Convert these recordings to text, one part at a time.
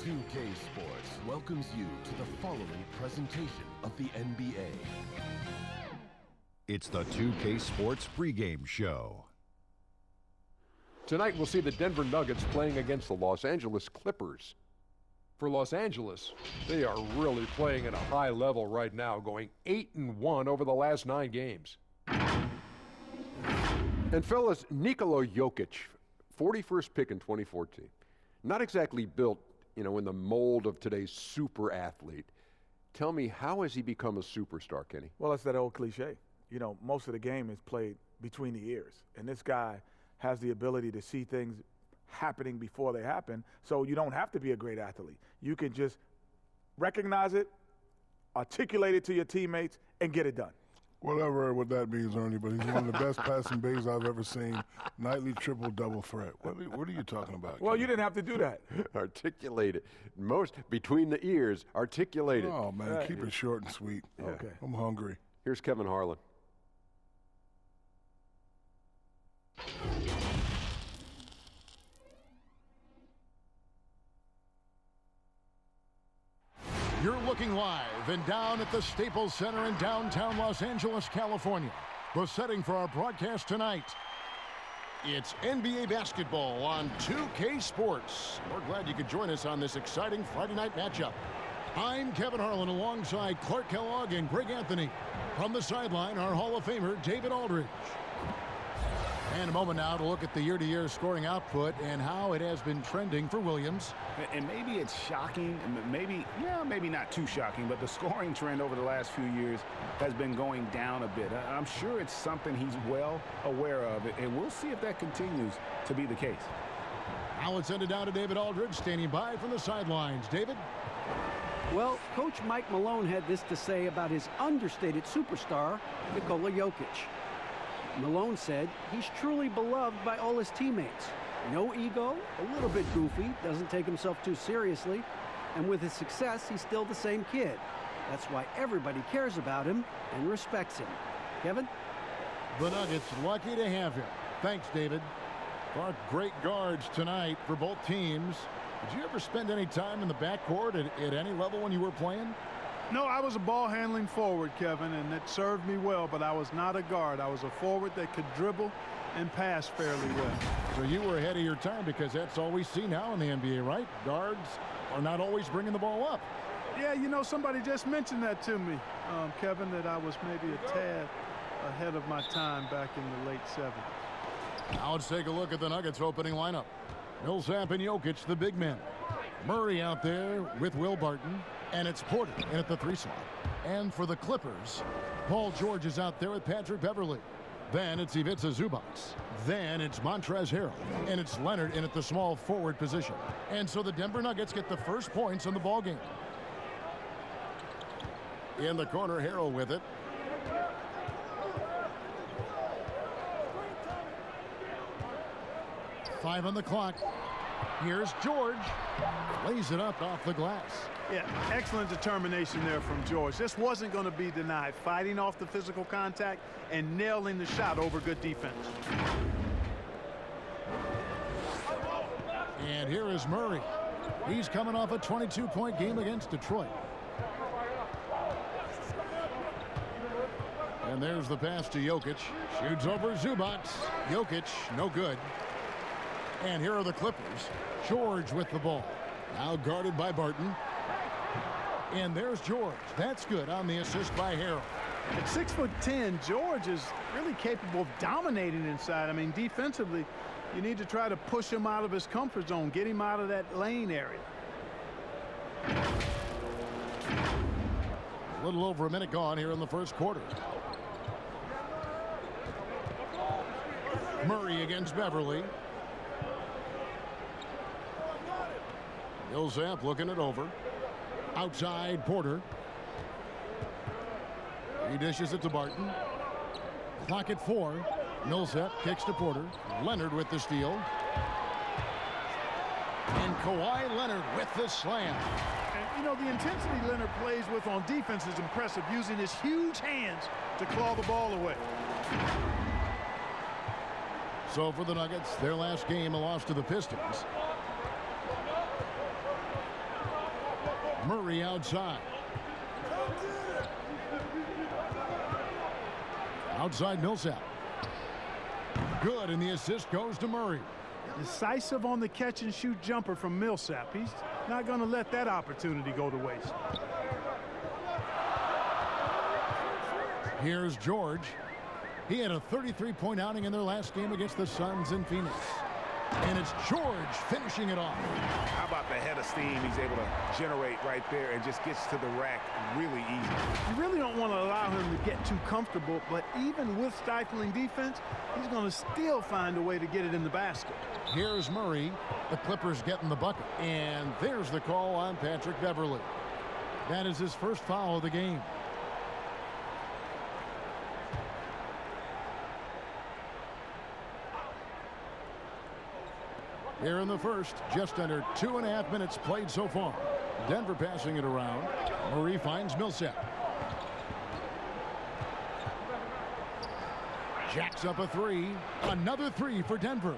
2K Sports welcomes you to the following presentation of the NBA. It's the 2K Sports pregame show. Tonight we'll see the Denver Nuggets playing against the Los Angeles Clippers. For Los Angeles, they are really playing at a high level right now, going 8-1 over the last 9 games. And fellas, Nikola Jokic, 41st pick in 2014. Not exactly built, in the mold of today's super athlete. Tell me, how has he become a superstar, Kenny? Well, it's that old cliche. Most of the game is played between the ears. And this guy has the ability to see things happening before they happen. So you don't have to be a great athlete. You can just recognize it, articulate it to your teammates, and get it done. Whatever what that means, Ernie, but he's one of the best passing bigs I've ever seen. Nightly triple-double threat. What are you talking about? Well, you didn't have to do that. Articulate it. Most between the ears, articulate it. Oh, man, keep it short and sweet. Yeah. Okay. I'm hungry. Here's Kevin Harlan. You're looking live and down at the Staples Center in downtown Los Angeles, California. The setting for our broadcast tonight. It's NBA basketball on 2K Sports. We're glad you could join us on this exciting Friday night matchup. I'm Kevin Harlan alongside Clark Kellogg and Greg Anthony. From the sideline, our Hall of Famer, David Aldridge. And a moment now to look at the year-to-year scoring output and how it has been trending for Williams. And maybe it's shocking, maybe not too shocking, but the scoring trend over the last few years has been going down a bit. I'm sure it's something he's well aware of, and we'll see if that continues to be the case. Now let's send it down to David Aldridge, standing by from the sidelines. David? Well, Coach Mike Malone had this to say about his understated superstar, Nikola Jokic. Malone said he's truly beloved by all his teammates. No ego, a little bit goofy, doesn't take himself too seriously, and with his success, he's still the same kid. That's why everybody cares about him and respects him. Kevin? The Nuggets lucky to have him. Thanks, David. Clark, great guards tonight for both teams. Did you ever spend any time in the backcourt at any level when you were playing? No, I was a ball-handling forward, Kevin, and it served me well, but I was not a guard. I was a forward that could dribble and pass fairly well. So you were ahead of your time, because that's all we see now in the NBA, right? Guards are not always bringing the ball up. Yeah, somebody just mentioned that to me, Kevin, that I was maybe a tad ahead of my time back in the late 70s. Now let's take a look at the Nuggets opening lineup. Millsap and Jokic, the big men. Murray out there with Will Barton. And it's Porter in at the 3 slot. And for the Clippers, Paul George is out there with Patrick Beverley. Then it's Ivica Zubac. Then it's Montrezl Harrell. And it's Leonard in at the small forward position. And so the Denver Nuggets get the first points in the ballgame. In the corner, Harrell with it. Five on the clock. Here's George. Lays it up off the glass. Yeah, excellent determination there from George. This wasn't going to be denied. Fighting off the physical contact and nailing the shot over good defense. And here is Murray. He's coming off a 22-point game against Detroit. And there's the pass to Jokic. Shoots over Zubac. Jokic, no good. And here are the Clippers. George with the ball. Now guarded by Barton. And there's George. That's good on the assist by Harrell. At 6'10", George is really capable of dominating inside. I mean, defensively, you need to try to push him out of his comfort zone, get him out of that lane area. A little over a minute gone here in the first quarter. Murray against Beverley. Millsap looking it over. Outside, Porter. He dishes it to Barton. Clock at 4. Millsap kicks to Porter. Leonard with the steal. And Kawhi Leonard with the slam. And, the intensity Leonard plays with on defense is impressive, using his huge hands to claw the ball away. So for the Nuggets, their last game, a loss to the Pistons. Murray outside. Outside Millsap. Good, and the assist goes to Murray. Decisive on the catch-and-shoot jumper from Millsap. He's not going to let that opportunity go to waste. Here's George. He had a 33-point outing in their last game against the Suns in Phoenix. And it's George finishing it off. How about the head of steam he's able to generate right there and just gets to the rack really easy. You really don't want to allow him to get too comfortable, but even with stifling defense, he's going to still find a way to get it in the basket. Here's Murray. The Clippers getting the bucket. And there's the call on Patrick Beverley. That is his first foul of the game. Here in the first, just under 2.5 minutes played so far. Denver passing it around. Murray finds Millsap. Jacks up a three. Another three for Denver.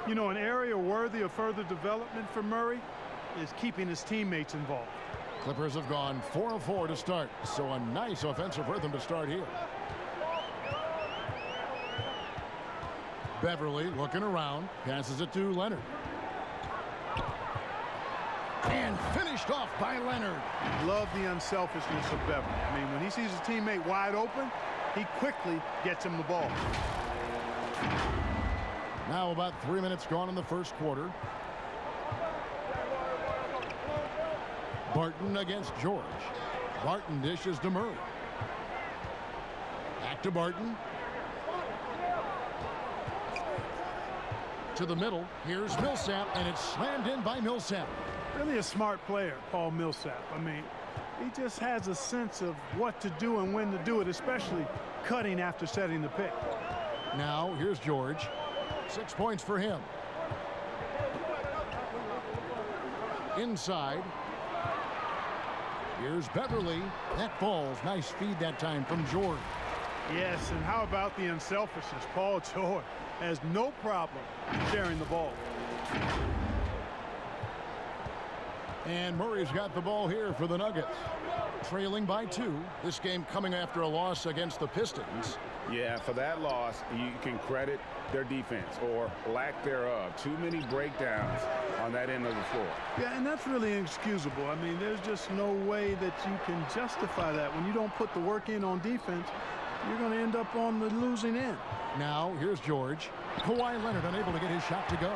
You know, an area worthy of further development for Murray is keeping his teammates involved. Clippers have gone 4 of 4 to start, so a nice offensive rhythm to start here. Beverley looking around, passes it to Leonard. And finished off by Leonard. Love the unselfishness of Beverley. I mean, when he sees his teammate wide open, he quickly gets him the ball. Now about 3 minutes gone in the first quarter. Barton against George. Barton dishes to Murray. Back to Barton. To the middle. Here's Millsap, and it's slammed in by Millsap. Really a smart player, Paul Millsap. I mean, he just has a sense of what to do and when to do it, especially cutting after setting the pick. Now, here's George. 6 points for him. Inside. Here's Beverley. That falls. Nice feed that time from George. Yes, and how about the unselfishness? Paul George has no problem sharing the ball. And Murray's got the ball here for the Nuggets. Trailing by 2. This game coming after a loss against the Pistons. Yeah, for that loss, you can credit their defense or lack thereof. Too many breakdowns on that end of the floor. Yeah, and that's really inexcusable. I mean, there's just no way that you can justify that. When you don't put the work in on defense, you're going to end up on the losing end. Now, here's George. Kawhi Leonard unable to get his shot to go.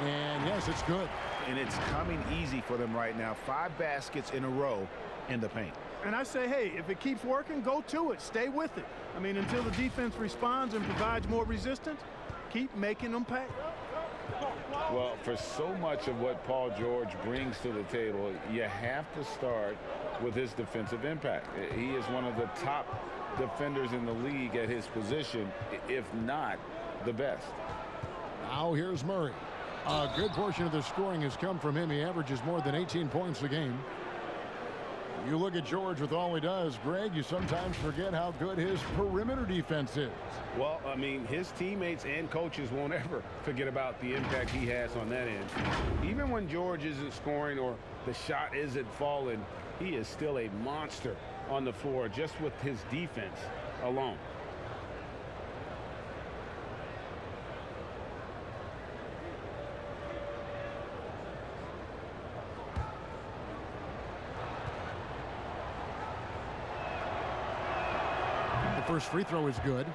And yes, it's good. And it's coming easy for them right now. 5 baskets in a row in the paint. And I say, hey, if it keeps working, go to it. Stay with it. I mean, until the defense responds and provides more resistance, keep making them pay. Well, for so much of what Paul George brings to the table, you have to start with his defensive impact. He is one of the top defenders in the league at his position, if not the best. Now here's Murray. A good portion of the scoring has come from him. He averages more than 18 points a game. You look at George with all he does, Greg, you sometimes forget how good his perimeter defense is. Well, I mean, his teammates and coaches won't ever forget about the impact he has on that end. Even when George isn't scoring or the shot isn't falling, he is still a monster on the floor just with his defense alone. First free throw is good.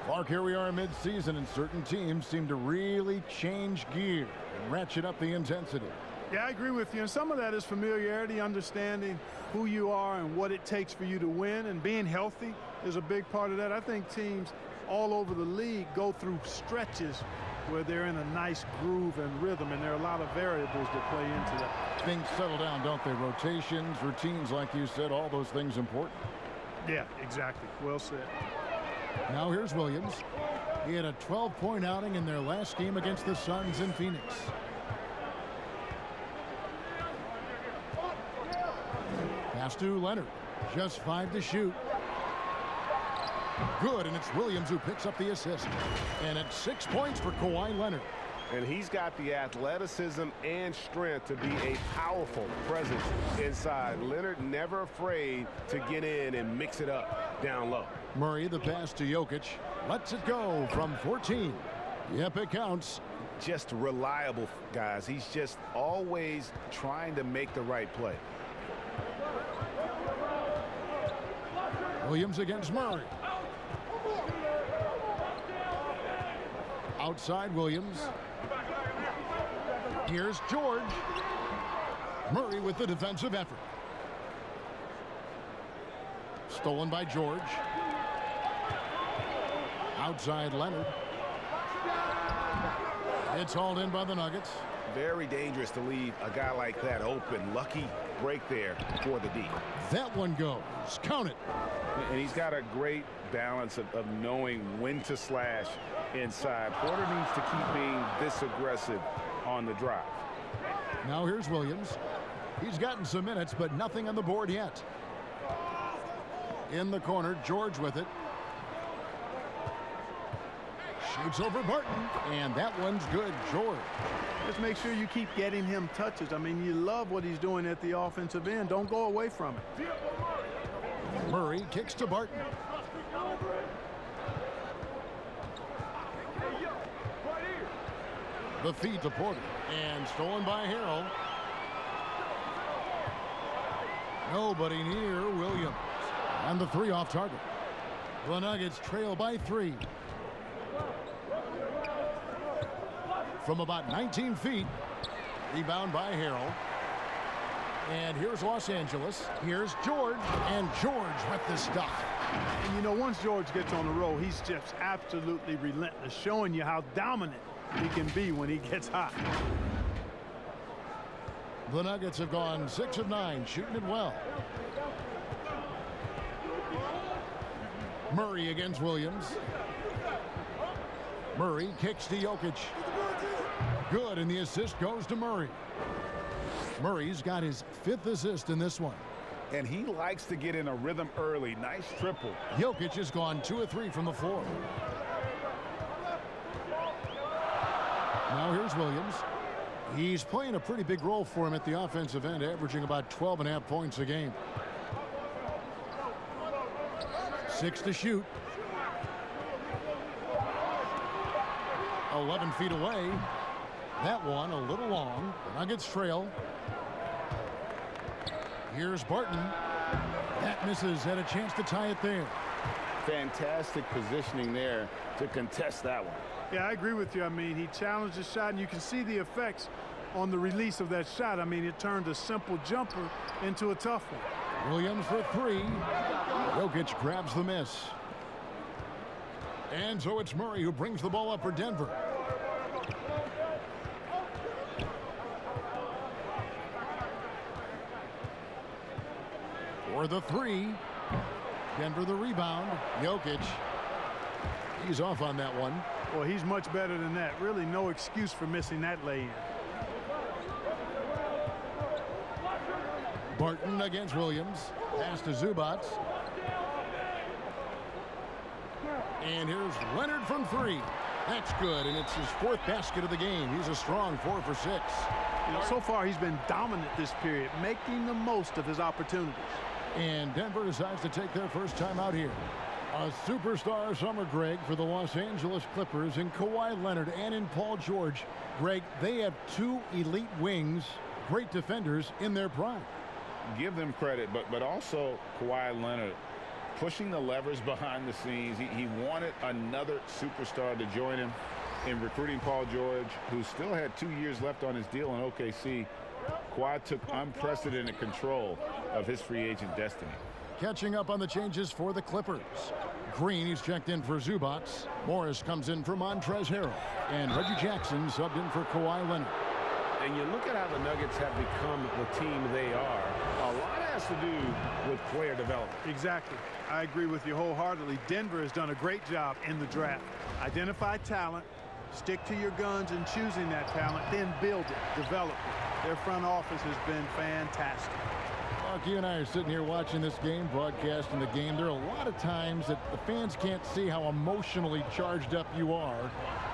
Clark, here we are mid-season, and certain teams seem to really change gear and ratchet up the intensity. Yeah, I agree with you. And some of that is familiarity, understanding who you are and what it takes for you to win, and being healthy is a big part of that. I think teams all over the league go through stretches where they're in a nice groove and rhythm, and there are a lot of variables that play into that. Things settle down, don't they? Rotations, routines, like you said, all those things important. Yeah, exactly. Well said. Now here's Williams. He had a 12-point outing in their last game against the Suns in Phoenix. Pass to Leonard. Just 5 to shoot. Good, and it's Williams who picks up the assist. And it's 6 points for Kawhi Leonard. And he's got the athleticism and strength to be a powerful presence inside. Leonard never afraid to get in and mix it up down low. Murray, the pass to Jokic. Lets it go from 14. Yep, it counts. Just reliable, guys. He's just always trying to make the right play. Williams against Murray. Outside Williams. Here's George. Murray with the defensive effort. Stolen by George. Outside Leonard. It's hauled in by the Nuggets. Very dangerous to leave a guy like that open. Lucky break there for the D. That one goes. Count it. And he's got a great balance of knowing when to slash inside. Porter needs to keep being this aggressive on the drive. Now here's Williams. He's gotten some minutes, but nothing on the board yet. In the corner, George with it. Shoots over Barton, and that one's good. George. Just make sure you keep getting him touches. I mean, you love what he's doing at the offensive end. Don't go away from it. Murray kicks to Barton. The feed to Porter, and stolen by Harrell. Nobody near Williams. And the three off target. The Nuggets trail by 3. From about 19 feet. Rebound by Harrell. And here's Los Angeles. Here's George. And George with the stuff. And you know, once George gets on the roll, he's just absolutely relentless, showing you how dominant he can be when he gets hot. The Nuggets have gone 6 of 9, shooting it well. Murray against Williams. Murray kicks to Jokic. Good, and the assist goes to Murray. Murray's got his 5th assist in this one. And he likes to get in a rhythm early. Nice triple. Jokic has gone 2 of 3 from the floor. Now here's Williams. He's playing a pretty big role for him at the offensive end, averaging about 12.5 points a game. 6 to shoot. 11 feet away. That one a little long. Nuggets trail. Here's Barton. That misses. Had a chance to tie it there. Fantastic positioning there to contest that one. Yeah, I agree with you. I mean, he challenged the shot, and you can see the effects on the release of that shot. I mean, it turned a simple jumper into a tough one. Williams for 3. Jokic grabs the miss. And so it's Murray who brings the ball up for Denver. For the 3. Denver the rebound. Jokic. He's off on that one. Well, he's much better than that. Really no excuse for missing that lay-in. Barton against Williams. Pass to Zubats. And here's Leonard from 3. That's good, and it's his 4th basket of the game. He's a strong 4 for 6. You know, so far he's been dominant this period, making the most of his opportunities. And Denver decides to take their first time out here. A superstar summer, Greg, for the Los Angeles Clippers in Kawhi Leonard and in Paul George. Greg, they have 2 elite wings, great defenders in their prime. Give them credit, but also Kawhi Leonard pushing the levers behind the scenes. He wanted another superstar to join him in recruiting Paul George, who still had 2 years left on his deal in OKC. Kawhi took unprecedented control of his free agent destiny. Catching up on the changes for the Clippers. Green, he's checked in for Zubats. Morris comes in for Montrezl Harrell. And Reggie Jackson subbed in for Kawhi Leonard. And you look at how the Nuggets have become the team they are. A lot has to do with player development. Exactly. I agree with you wholeheartedly. Denver has done a great job in the draft. Identify talent, stick to your guns in choosing that talent, then build it, develop it. Their front office has been fantastic. Mark, you and I are sitting here watching this game, broadcasting the game. There are a lot of times that the fans can't see how emotionally charged up you are.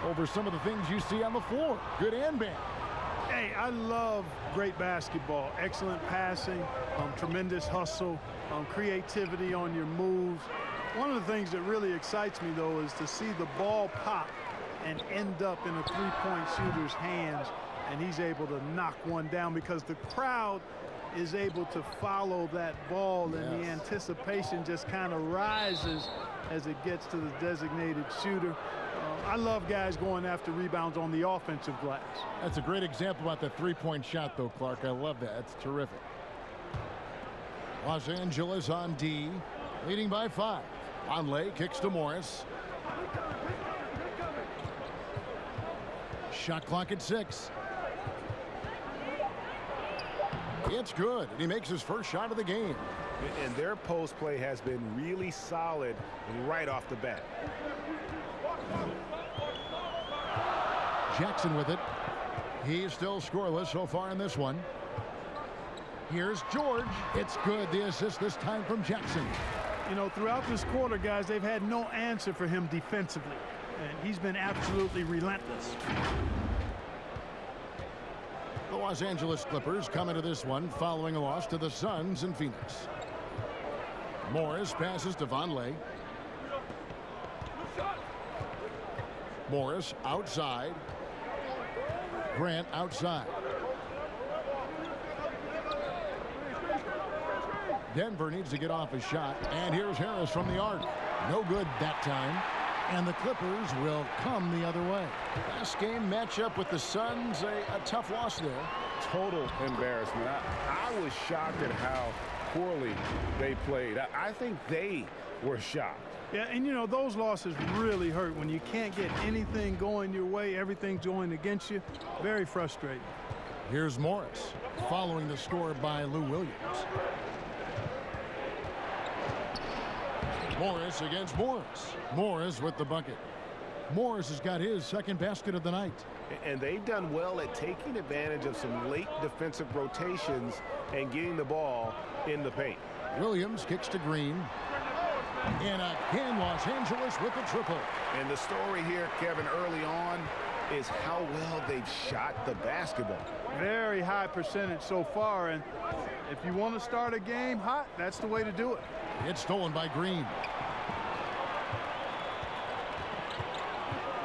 over some of the things you see on the floor, good and bad. Hey, I love great basketball. Excellent passing, tremendous hustle, creativity on your moves. One of the things that really excites me, though, is to see the ball pop and end up in a three-point shooter's hands, and he's able to knock one down because the crowd is able to follow that ball, and the anticipation just kind of rises as it gets to the designated shooter. I love guys going after rebounds on the offensive glass. That's a great example about the three-point shot, though, Clark. I love that. That's terrific. Los Angeles on D, leading by 5. Conley kicks to Morris. Shot clock at 6. It's good, and he makes his first shot of the game. And their post play has been really solid right off the bat. Jackson with it. He's still scoreless so far in this one. Here's George. It's good. The assist this time from Jackson. You know, throughout this quarter, guys, they've had no answer for him defensively, and he's been absolutely relentless. The Los Angeles Clippers come into this one following a loss to the Suns in Phoenix. Morris passes to Vonleh. Morris outside. Grant outside. Denver needs to get off a shot, and here's Harris from the arc. No good that time, and the Clippers will come the other way. Last game matchup with the Suns, a tough loss there. Total embarrassment. I was shocked at how poorly they played. I think they were shocked. Yeah, and you know, those losses really hurt when you can't get anything going your way, everything's going against you. Very frustrating. Here's Morris, following the score by Lou Williams. Morris against Morris. Morris with the bucket. Morris has got his second basket of the night. And they've done well at taking advantage of some late defensive rotations and getting the ball in the paint. Williams kicks to Green. And again, Los Angeles with the triple. And the story here, Kevin, early on is how well they've shot the basketball. Very high percentage so far, and if you want to start a game hot, that's the way to do it. It's stolen by Green.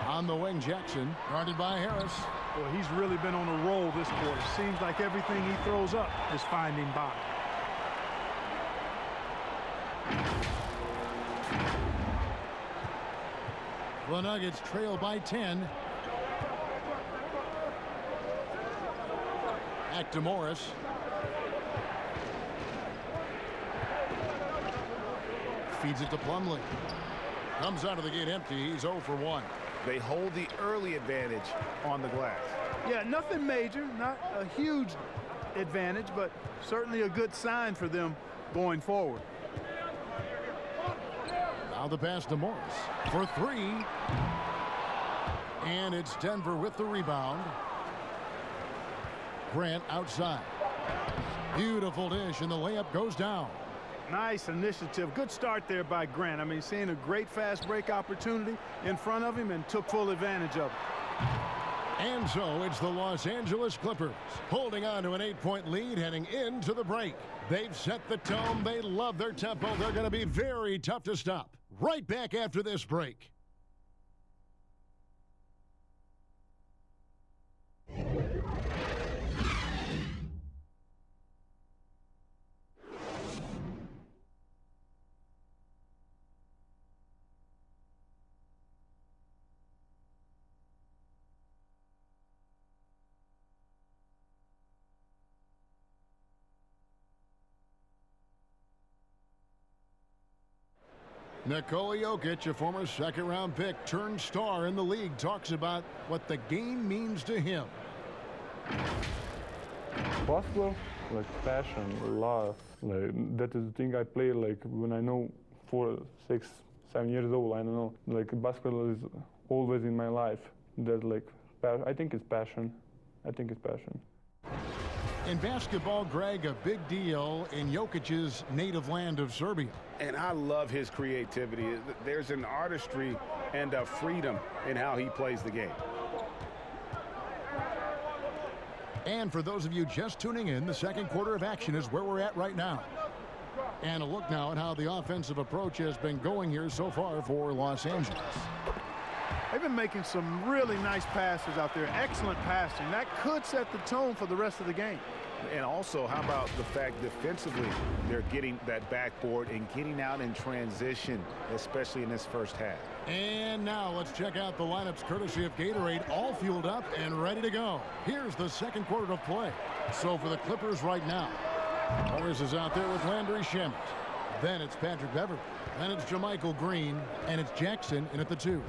On the wing, Jackson, guarded by Harris. Well, he's really been on a roll this quarter. Seems like everything he throws up is finding bottom. The Nuggets trail by 10. Back to Morris. Feeds it to Plumlee. Comes out of the gate empty. He's 0 for 1. They hold the early advantage on the glass. Yeah, nothing major, not a huge advantage, but certainly a good sign for them going forward. Now the pass to Morris for 3. And it's Denver with the rebound. Grant outside. Beautiful dish, and the layup goes down. Nice initiative. Good start there by Grant. I mean, seeing a great fast break opportunity in front of him and took full advantage of it. And so it's the Los Angeles Clippers holding on to an 8-point lead heading into the break. They've set the tone. They love their tempo. They're going to be very tough to stop. Right back after this break. Nikola Jokic, a former second-round pick turned star in the league, talks about what the game means to him. Basketball, like passion, love. Like that is the thing I play like when I know 4, 6, 7 years old. I don't know. Like basketball is always in my life. That like I think it's passion. I think it's passion. In basketball, Greg, a big deal in Jokic's native land of Serbia. And I love his creativity. There's an artistry and a freedom in how he plays the game. And for those of you just tuning in, the second quarter of action is where we're at right now. And a look now at how the offensive approach has been going here so far for Los Angeles. They've been making some really nice passes out there. Excellent passing. That could set the tone for the rest of the game. And also, how about the fact defensively, they're getting that backboard and getting out in transition, especially in this first half. And now let's check out the lineups courtesy of Gatorade, all fueled up and ready to go. Here's the second quarter of play. So for the Clippers right now, Morris is out there with Landry Shamet. Then it's Patrick Beverley. Then it's JaMychal Green. And it's Jackson in at the 2.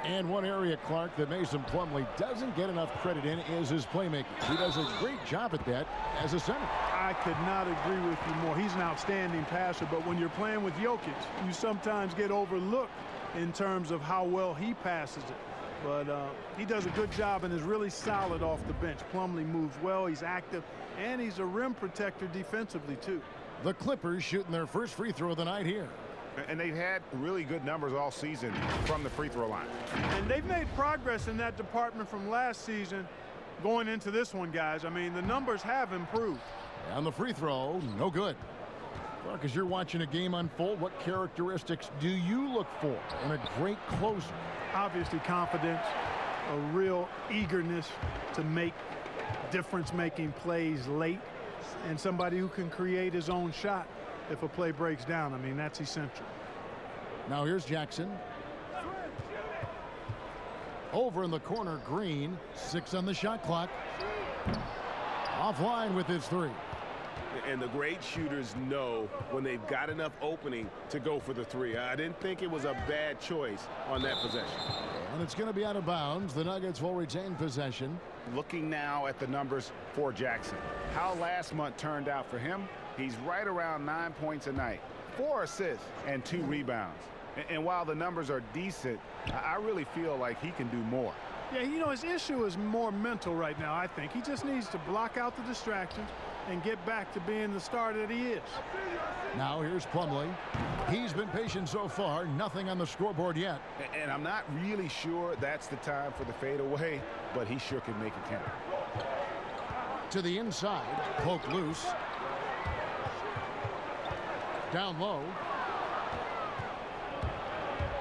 And one area, Clark, that Mason Plumlee doesn't get enough credit in is his playmaking. He does a great job at that as a center. I could not agree with you more. He's an outstanding passer, but when you're playing with Jokic, you sometimes get overlooked in terms of how well he passes it. But he does a good job and is really solid off the bench. Plumlee moves well, he's active, and he's a rim protector defensively, too. The Clippers shooting their first free throw of the night here. And they've had really good numbers all season from the free throw line. And they've made progress in that department from last season going into this one, guys. I mean, the numbers have improved. And the free throw, no good. Well, because you're watching a game unfold, what characteristics do you look for in a great closer? Obviously, confidence, a real eagerness to make difference-making plays late, and somebody who can create his own shot if a play breaks down. I mean, that's essential. Now here's Jackson. Over in the corner, Green. 6 on the shot clock. Offline with his 3. And the great shooters know when they've got enough opening to go for the 3. I didn't think it was a bad choice on that possession. And it's going to be out of bounds. The Nuggets will retain possession. Looking now at the numbers for Jackson. How last month turned out for him, he's right around 9 points a night, 4 assists, and 2 rebounds. And while the numbers are decent, I really feel like he can do more. Yeah, you know, his issue is more mental right now, I think. He just needs to block out the distractions and get back to being the star that he is. Now here's Plumlee. He's been patient so far. Nothing on the scoreboard yet. And I'm not really sure that's the time for the fadeaway, but he sure can make it count. To the inside, poke loose. Down low.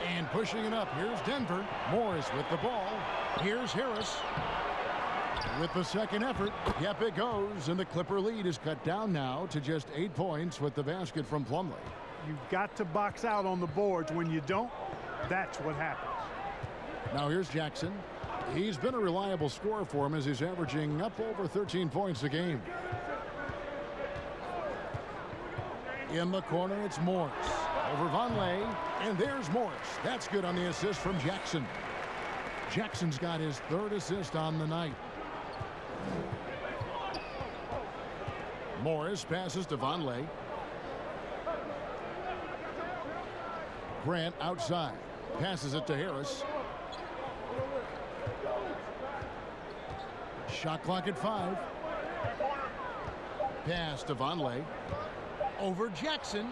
And pushing it up. Here's Denver. Morris with the ball. Here's Harris. With the second effort. Yep, it goes. And the Clipper lead is cut down now to just 8 points with the basket from Plumlee. You've got to box out on the boards. When you don't, that's what happens. Now here's Jackson. He's been a reliable scorer for him as he's averaging up over 13 points a game. In the corner, it's Morris. Over Vonleh, and there's Morris. That's good on the assist from Jackson. Jackson's got his 3rd assist on the night. Morris passes to Vonleh. Grant outside. Passes it to Harris. Shot clock at 5. Pass to Vonleh. Over Jackson.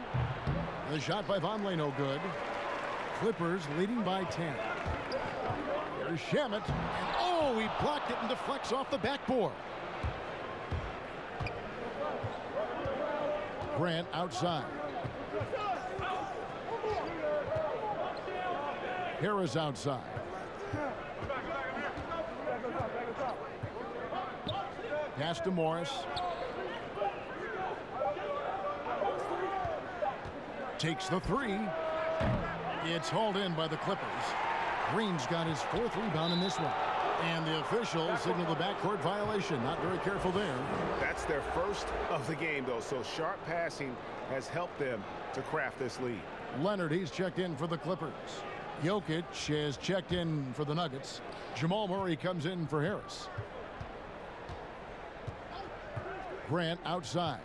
The shot by Vonleh no good. Clippers leading by 10. There's Shamet. And oh, he blocked it and deflects off the backboard. Grant outside. Harris outside. Pass to Morris. Takes the 3. It's hauled in by the Clippers. Green's got his 4th rebound in this one. And the officials signal the backcourt violation. Not very careful there. That's their first of the game, though, so sharp passing has helped them to craft this lead. Leonard, he's checked in for the Clippers. Jokic has checked in for the Nuggets. Jamal Murray comes in for Harris. Grant outside.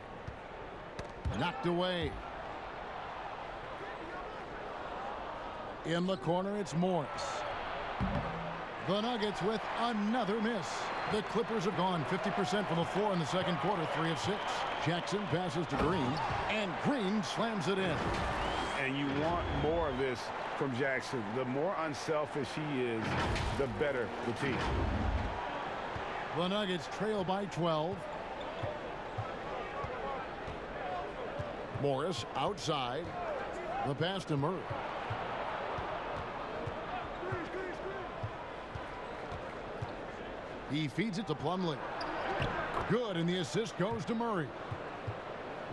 Knocked away. In the corner, it's Morris. The Nuggets with another miss. The Clippers have gone 50% from the floor in the second quarter, 3 of 6. Jackson passes to Green, and Green slams it in. And you want more of this from Jackson. The more unselfish he is, the better the team. The Nuggets trail by 12. Morris outside. The pass to Murray. He feeds it to Plumlee. Good, and the assist goes to Murray.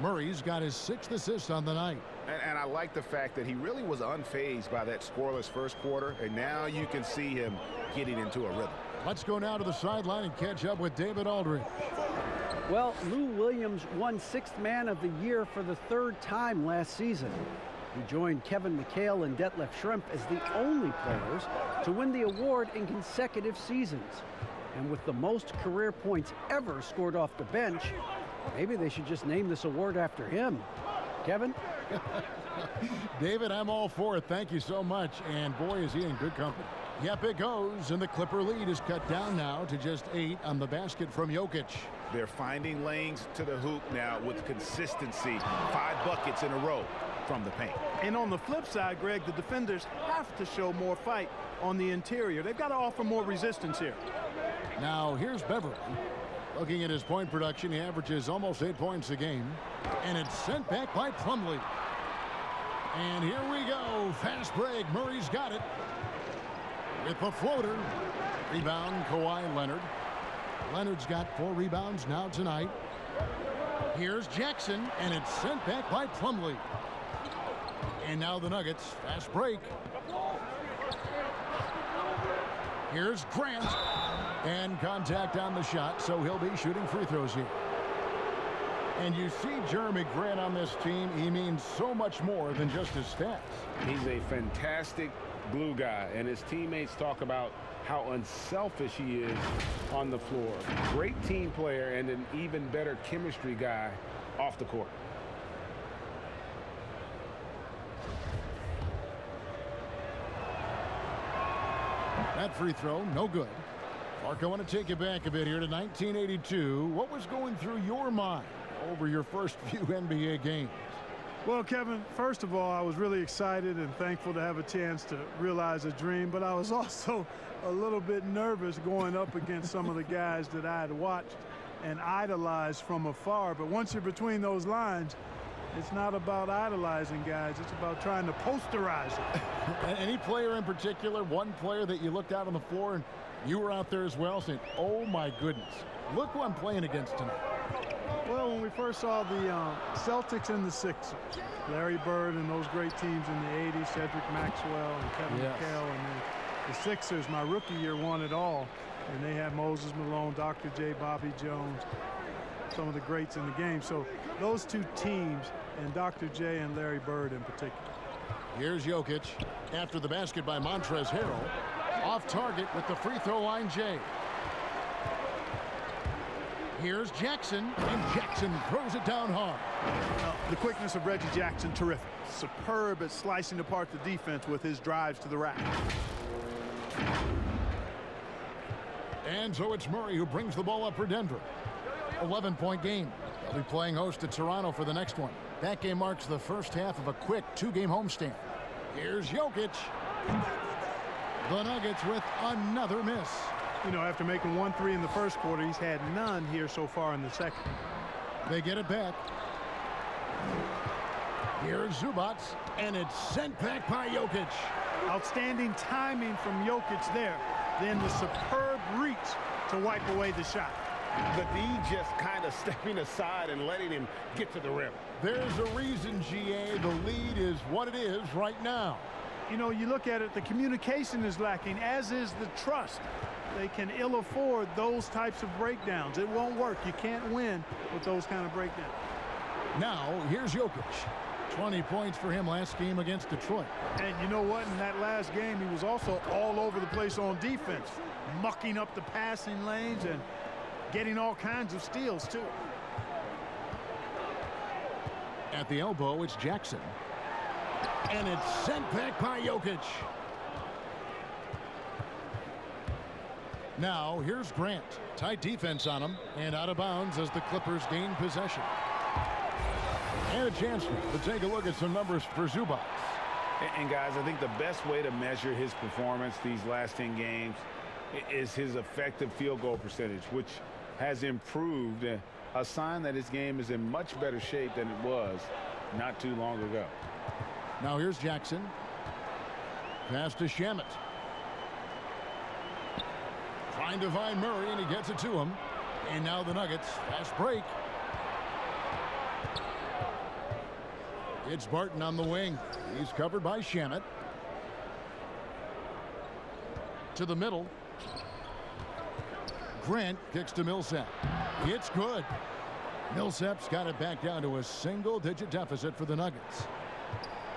Murray's got his 6th assist on the night. And I like the fact that he really was unfazed by that scoreless first quarter, and now you can see him getting into a rhythm. Let's go now to the sideline and catch up with David Aldridge. Well, Lou Williams won 6th Man of the Year for the 3rd time last season. He joined Kevin McHale and Detlef Schrempf as the only players to win the award in consecutive seasons. And with the most career points ever scored off the bench, maybe they should just name this award after him. Kevin? David, I'm all for it. Thank you so much. And boy, is he in good company. Yep, it goes. And the Clipper lead is cut down now to just 8 on the basket from Jokic. They're finding lanes to the hoop now with consistency. 5 buckets in a row from the paint. And on the flip side, Greg, the defenders have to show more fight on the interior. They've got to offer more resistance here. Now, here's Beverly. Looking at his point production, he averages almost 8 points a game. And it's sent back by Plumlee. And here we go. Fast break. Murray's got it. With the floater. Rebound, Kawhi Leonard. Leonard's got 4 rebounds now tonight. Here's Jackson, and it's sent back by Plumlee. And now the Nuggets. Fast break. Here's Grant. And contact on the shot, so he'll be shooting free throws here. And you see Jeremy Grant on this team. He means so much more than just his stats. He's a fantastic glue guy, and his teammates talk about how unselfish he is on the floor. Great team player and an even better chemistry guy off the court. That free throw, no good. Mark, I want to take you back a bit here to 1982. What was going through your mind over your first few NBA games? Well, Kevin, first of all, I was really excited and thankful to have a chance to realize a dream, but I was also a little bit nervous going up against some of the guys that I had watched and idolized from afar. But once you're between those lines, it's not about idolizing guys. It's about trying to posterize it. Any player in particular, one player that you looked out on the floor and you were out there as well saying, oh my goodness, look who I'm playing against tonight? Well, when we first saw the Celtics and the Sixers, Larry Bird and those great teams in the 80s, Cedric Maxwell and Kevin McHale, and then the Sixers, my rookie year, won it all. And they had Moses Malone, Dr. J, Bobby Jones, some of the greats in the game. So those two teams, and Dr. J and Larry Bird in particular. Here's Jokic after the basket by Montrezl Harrell. Off target with the free throw line, Jay. Here's Jackson, and Jackson throws it down hard. The quickness of Reggie Jackson, terrific. Superb at slicing apart the defense with his drives to the rack. And so it's Murray who brings the ball up for Denver. 11-point game. They'll be playing host to Toronto for the next one. That game marks the first half of a quick 2-game homestand. Here's Jokic. The Nuggets with another miss. You know, after making 1 3 in the first quarter, he's had none here so far in the second. They get it back. Here's Zubac, and it's sent back by Jokic. Outstanding timing from Jokic there. Then the superb reach to wipe away the shot. The D just kind of stepping aside and letting him get to the rim. There's a reason, GA, the lead is what it is right now. You know, you look at it, the communication is lacking, as is the trust. They can ill afford those types of breakdowns. It won't work. You can't win with those kind of breakdowns. Now, here's Jokic. 20 points for him last game against Detroit. And you know what? In that last game, he was also all over the place on defense, mucking up the passing lanes and getting all kinds of steals, too. At the elbow, it's Jackson. And it's sent back by Jokic. Now here's Grant. Tight defense on him and out of bounds as the Clippers gain possession. And a chance to take a look at some numbers for Zubac. And guys, I think the best way to measure his performance these last 10 games is his effective field goal percentage, which has improved, a sign that his game is in much better shape than it was not too long ago. Now here's Jackson. Pass to Shamet. Trying to find Murray, and he gets it to him. And now the Nuggets. Fast break. It's Barton on the wing. He's covered by Shamet. To the middle. Grant kicks to Millsap. It's good. Millsap's got it back down to a single-digit deficit for the Nuggets.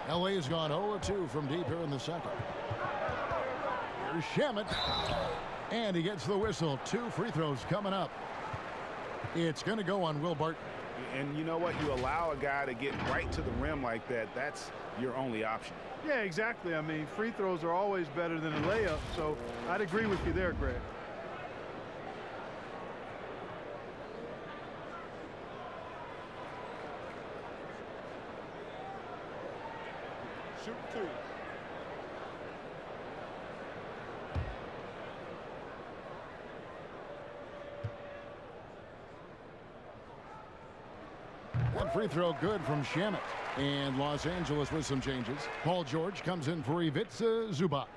LA's gone 0-2 from deep here in the second. Here's Shamet. And he gets the whistle. 2 free throws coming up. It's going to go on Will Barton. And you know what? You allow a guy to get right to the rim like that, that's your only option. Yeah, exactly. I mean, free throws are always better than a layup, so I'd agree with you there, Greg. Shoot 2. That free throw good from Shamet. And Los Angeles with some changes. Paul George comes in for Ivica Zubac.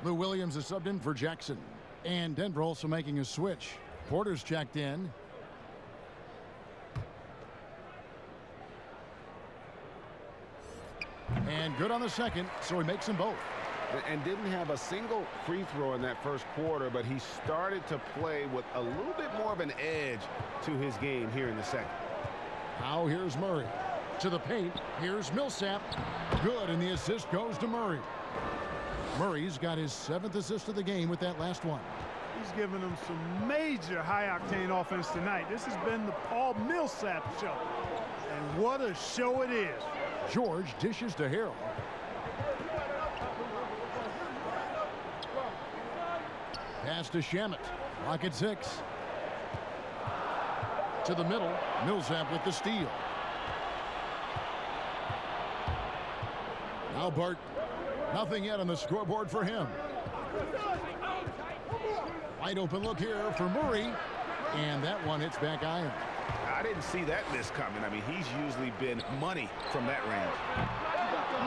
Lou Williams is subbed in for Jackson. And Denver also making a switch. Porter's checked in. And good on the second, so he makes them both. And didn't have a single free throw in that first quarter, but he started to play with a little bit more of an edge to his game here in the second. Now here's Murray. To the paint. Here's Millsap. Good, and the assist goes to Murray. Murray's got his 7th assist of the game with that last one. He's given them some major high-octane offense tonight. This has been the Paul Millsap show. And what a show it is. George dishes to Harrell. Pass to Shamet. Clock at 6. To the middle. Millsap with the steal. Now Bart. Nothing yet on the scoreboard for him. Wide open look here for Murray. And that one hits back iron. I didn't see that miss coming. I mean, he's usually been money from that range.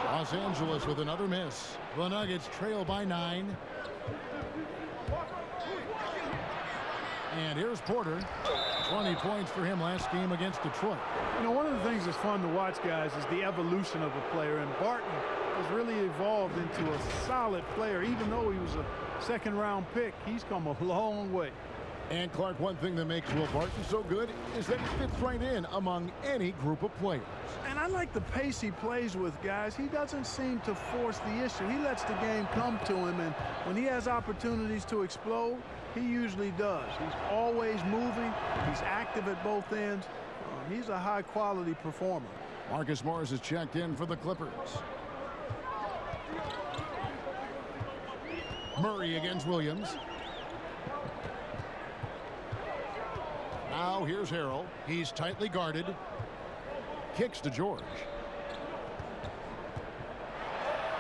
Los Angeles with another miss. The Nuggets trail by 9. And here's Porter. 20 points for him last game against Detroit. You know, one of the things that's fun to watch, guys, is the evolution of a player. And Barton has really evolved into a solid player. Even though he was a second-round pick, he's come a long way. And Clark, one thing that makes Will Barton so good is that he fits right in among any group of players. And I like the pace he plays with, guys. He doesn't seem to force the issue. He lets the game come to him, and when he has opportunities to explode, he usually does. He's always moving. He's active at both ends. He's a high-quality performer. Marcus Morris is checked in for the Clippers. Murray against Williams. Now here's Harrell. He's tightly guarded. Kicks to George.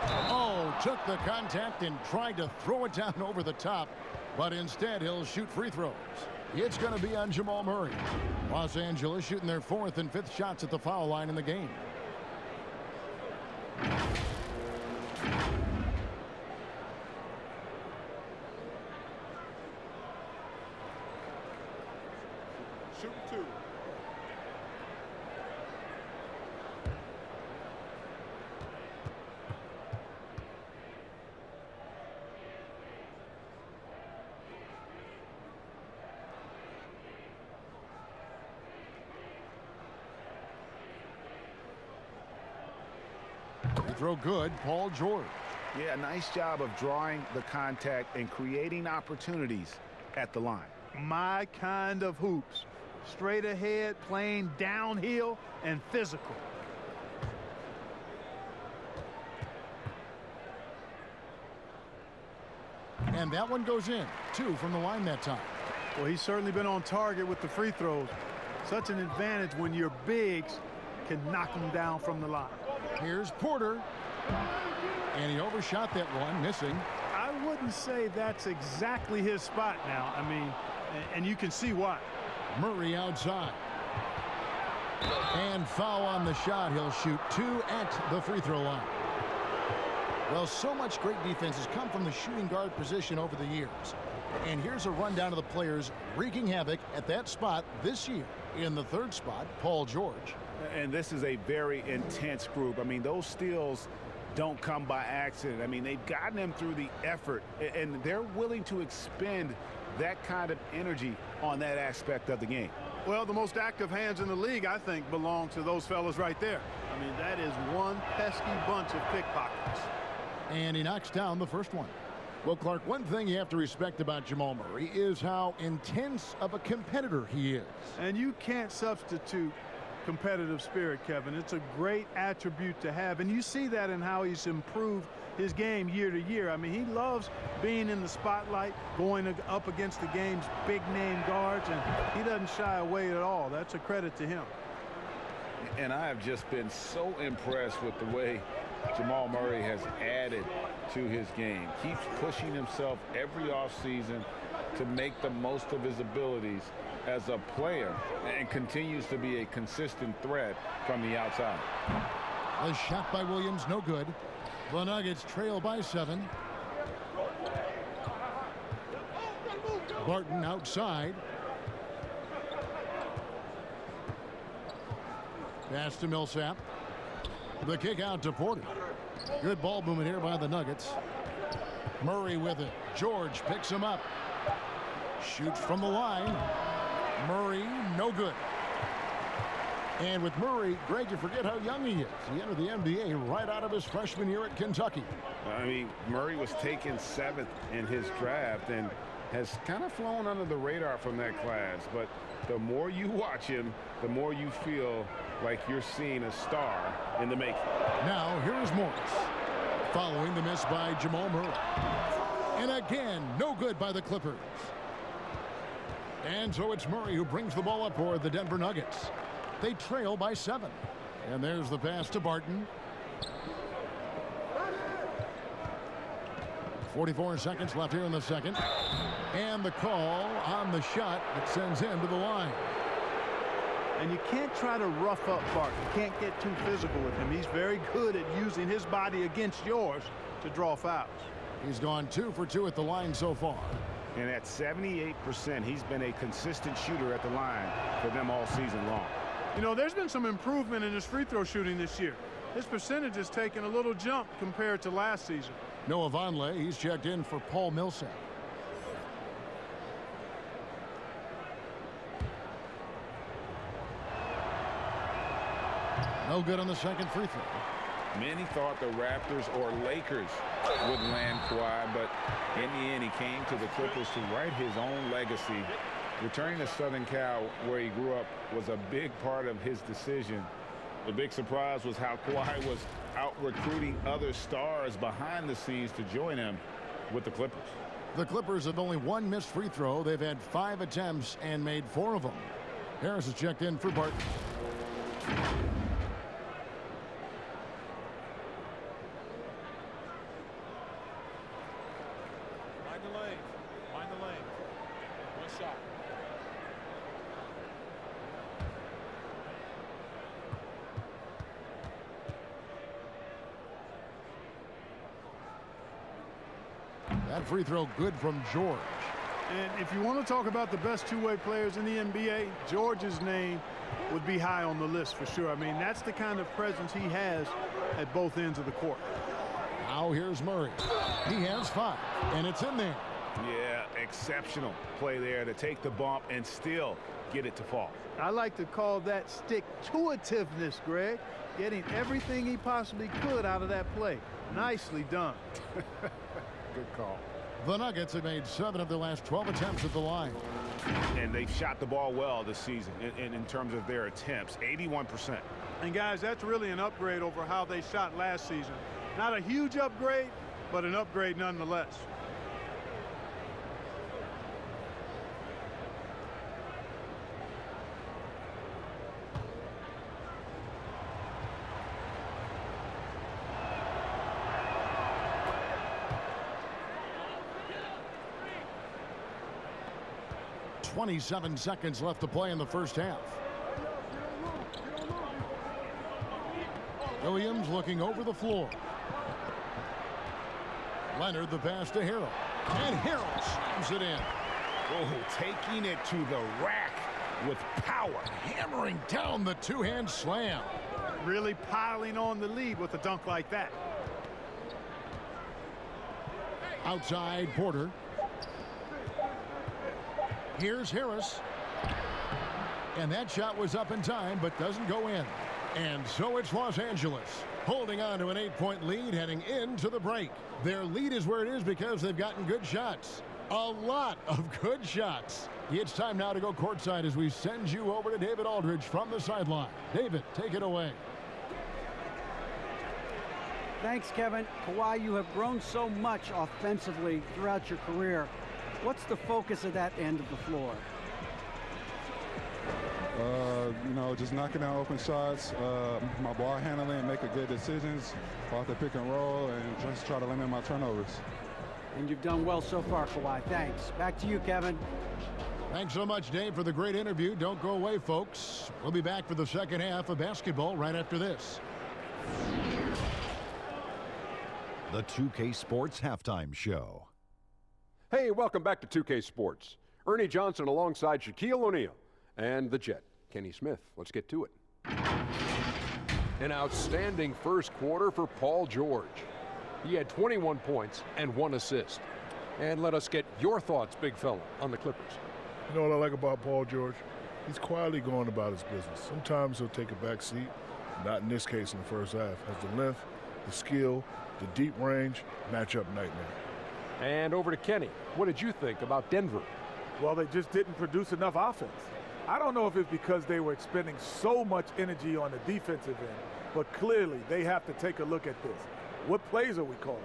Oh, took the contact and tried to throw it down over the top, but instead he'll shoot free throws. It's going to be on Jamal Murray. Los Angeles shooting their 4th and 5th shots at the foul line in the game. Shoot 2. Throw good, Paul George. Yeah, nice job of drawing the contact and creating opportunities at the line. My kind of hoops. Straight ahead, playing downhill, and physical. And that one goes in. 2 from the line that time. Well, he's certainly been on target with the free throws. Such an advantage when your bigs can knock them down from the line. Here's Porter. And he overshot that one, missing. I wouldn't say that's exactly his spot now. I mean, and you can see why. Murray outside. And foul on the shot. He'll shoot 2 at the free throw line. Well, so much great defense has come from the shooting guard position over the years. And here's a rundown of the players wreaking havoc at that spot this year. In the 3rd spot, Paul George. And this is a very intense group. I mean, those steals don't come by accident. I mean, they've gotten them through the effort, and they're willing to expend that kind of energy on that aspect of the game. Well, the most active hands in the league, I think, belong to those fellas right there. I mean, that is one pesky bunch of pickpockets. And he knocks down the first one. Well, Clark, one thing you have to respect about Jamal Murray is how intense of a competitor he is. And you can't substitute competitive spirit, Kevin. It's a great attribute to have, and you see that in how he's improved his game year to year. I mean, he loves being in the spotlight, going up against the game's big-name guards, and he doesn't shy away at all. That's a credit to him. And I have just been so impressed with the way Jamal Murray has added to his game. Keeps pushing himself every offseason to make the most of his abilities as a player and continues to be a consistent threat from the outside. A shot by Williams, no good. The Nuggets trail by 7. Barton outside. Pass to Millsap. The kick out to Porter. Good ball movement here by the Nuggets. Murray with it. George picks him up. Shoots from the line. Murray, no good. And with Murray, Greg, you forget how young he is. He entered the NBA right out of his freshman year at Kentucky. I mean, Murray was taken 7th in his draft and has kind of flown under the radar from that class. But the more you watch him, the more you feel like you're seeing a star in the making. Now, here is Morris. Following the miss by Jamal Murray. And again, no good by the Clippers. And so it's Murray who brings the ball up for the Denver Nuggets. They trail by 7. And there's the pass to Barton. 44 seconds left here in the second. And the call on the shot that sends him to the line. And you can't try to rough up Barton. You can't get too physical with him. He's very good at using his body against yours to draw fouls. He's gone 2 for 2 at the line so far. And at 78%, he's been a consistent shooter at the line for them all season long. You know, there's been some improvement in his free throw shooting this year. His percentage has taken a little jump compared to last season. Noah Vonleh, he's checked in for Paul Millsap. No good on the second free throw. Many thought the Raptors or Lakers would land Kawhi, but in the end, he came to the Clippers to write his own legacy. Returning to Southern Cal, where he grew up, was a big part of his decision. The big surprise was how Kawhi was out recruiting other stars behind the scenes to join him with the Clippers. The Clippers have only 1 missed free throw. They've had 5 attempts and made 4 of them. Harris is checked in for Barton. Find the lane. One shot. That free throw good from George. And if you want to talk about the best two-way players in the NBA, George's name would be high on the list for sure. I mean, that's the kind of presence he has at both ends of the court. Now here's Murray. He has 5, and it's in there. Yeah, exceptional play there to take the bump and still get it to fall. I like to call that stick-to-itiveness, Greg. Getting everything he possibly could out of that play. Nicely done. Good call. The Nuggets have made 7 of their last 12 attempts at the line. And they've shot the ball well this season in terms of their attempts, 81%. And guys, that's really an upgrade over how they shot last season. Not a huge upgrade, but an upgrade nonetheless. 27 seconds left to play in the first half. Williams looking over the floor. Leonard the pass to Harrell. And Harrell slams it in. Oh, taking it to the rack with power. Hammering down the two-hand slam. Really piling on the lead with a dunk like that. Outside Porter. Here's Harris. And that shot was up in time, but doesn't go in. And so it's Los Angeles holding on to an 8-point lead heading into the break. Their lead is where it is because they've gotten good shots. A lot of good shots. It's time now to go courtside as we send you over to David Aldridge from the sideline. David, take it away. Thanks, Kevin. Kawhi, you have grown so much offensively throughout your career. What's the focus of that end of the floor? You know, just knocking down open shots, my ball handling, making good decisions off the pick and roll, and just try to limit my turnovers. And you've done well so far, Kawhi. Thanks. Back to you, Kevin. Thanks so much, Dave, for the great interview. Don't go away, folks. We'll be back for the second half of basketball right after this. The 2K Sports Halftime Show. Hey, welcome back to 2K Sports. Ernie Johnson alongside Shaquille O'Neal and the Jet, Kenny Smith. Let's get to it. An outstanding first quarter for Paul George. He had 21 points and 1 assist. And let us get your thoughts, big fella, on the Clippers. You know what I like about Paul George? He's quietly going about his business. Sometimes he'll take a back seat, not in this case in the first half. Has the length, the skill, the deep range, matchup nightmare. And over to Kenny. What did you think about Denver? Well, they just didn't produce enough offense. I don't know if it's because they were expending so much energy on the defensive end, but clearly they have to take a look at this. What plays are we calling?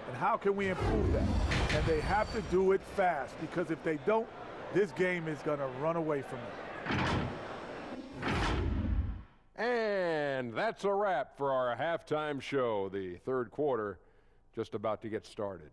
And how can we improve that? And they have to do it fast, because if they don't, this game is going to run away from them. And that's a wrap for our halftime show. The third quarter just about to get started.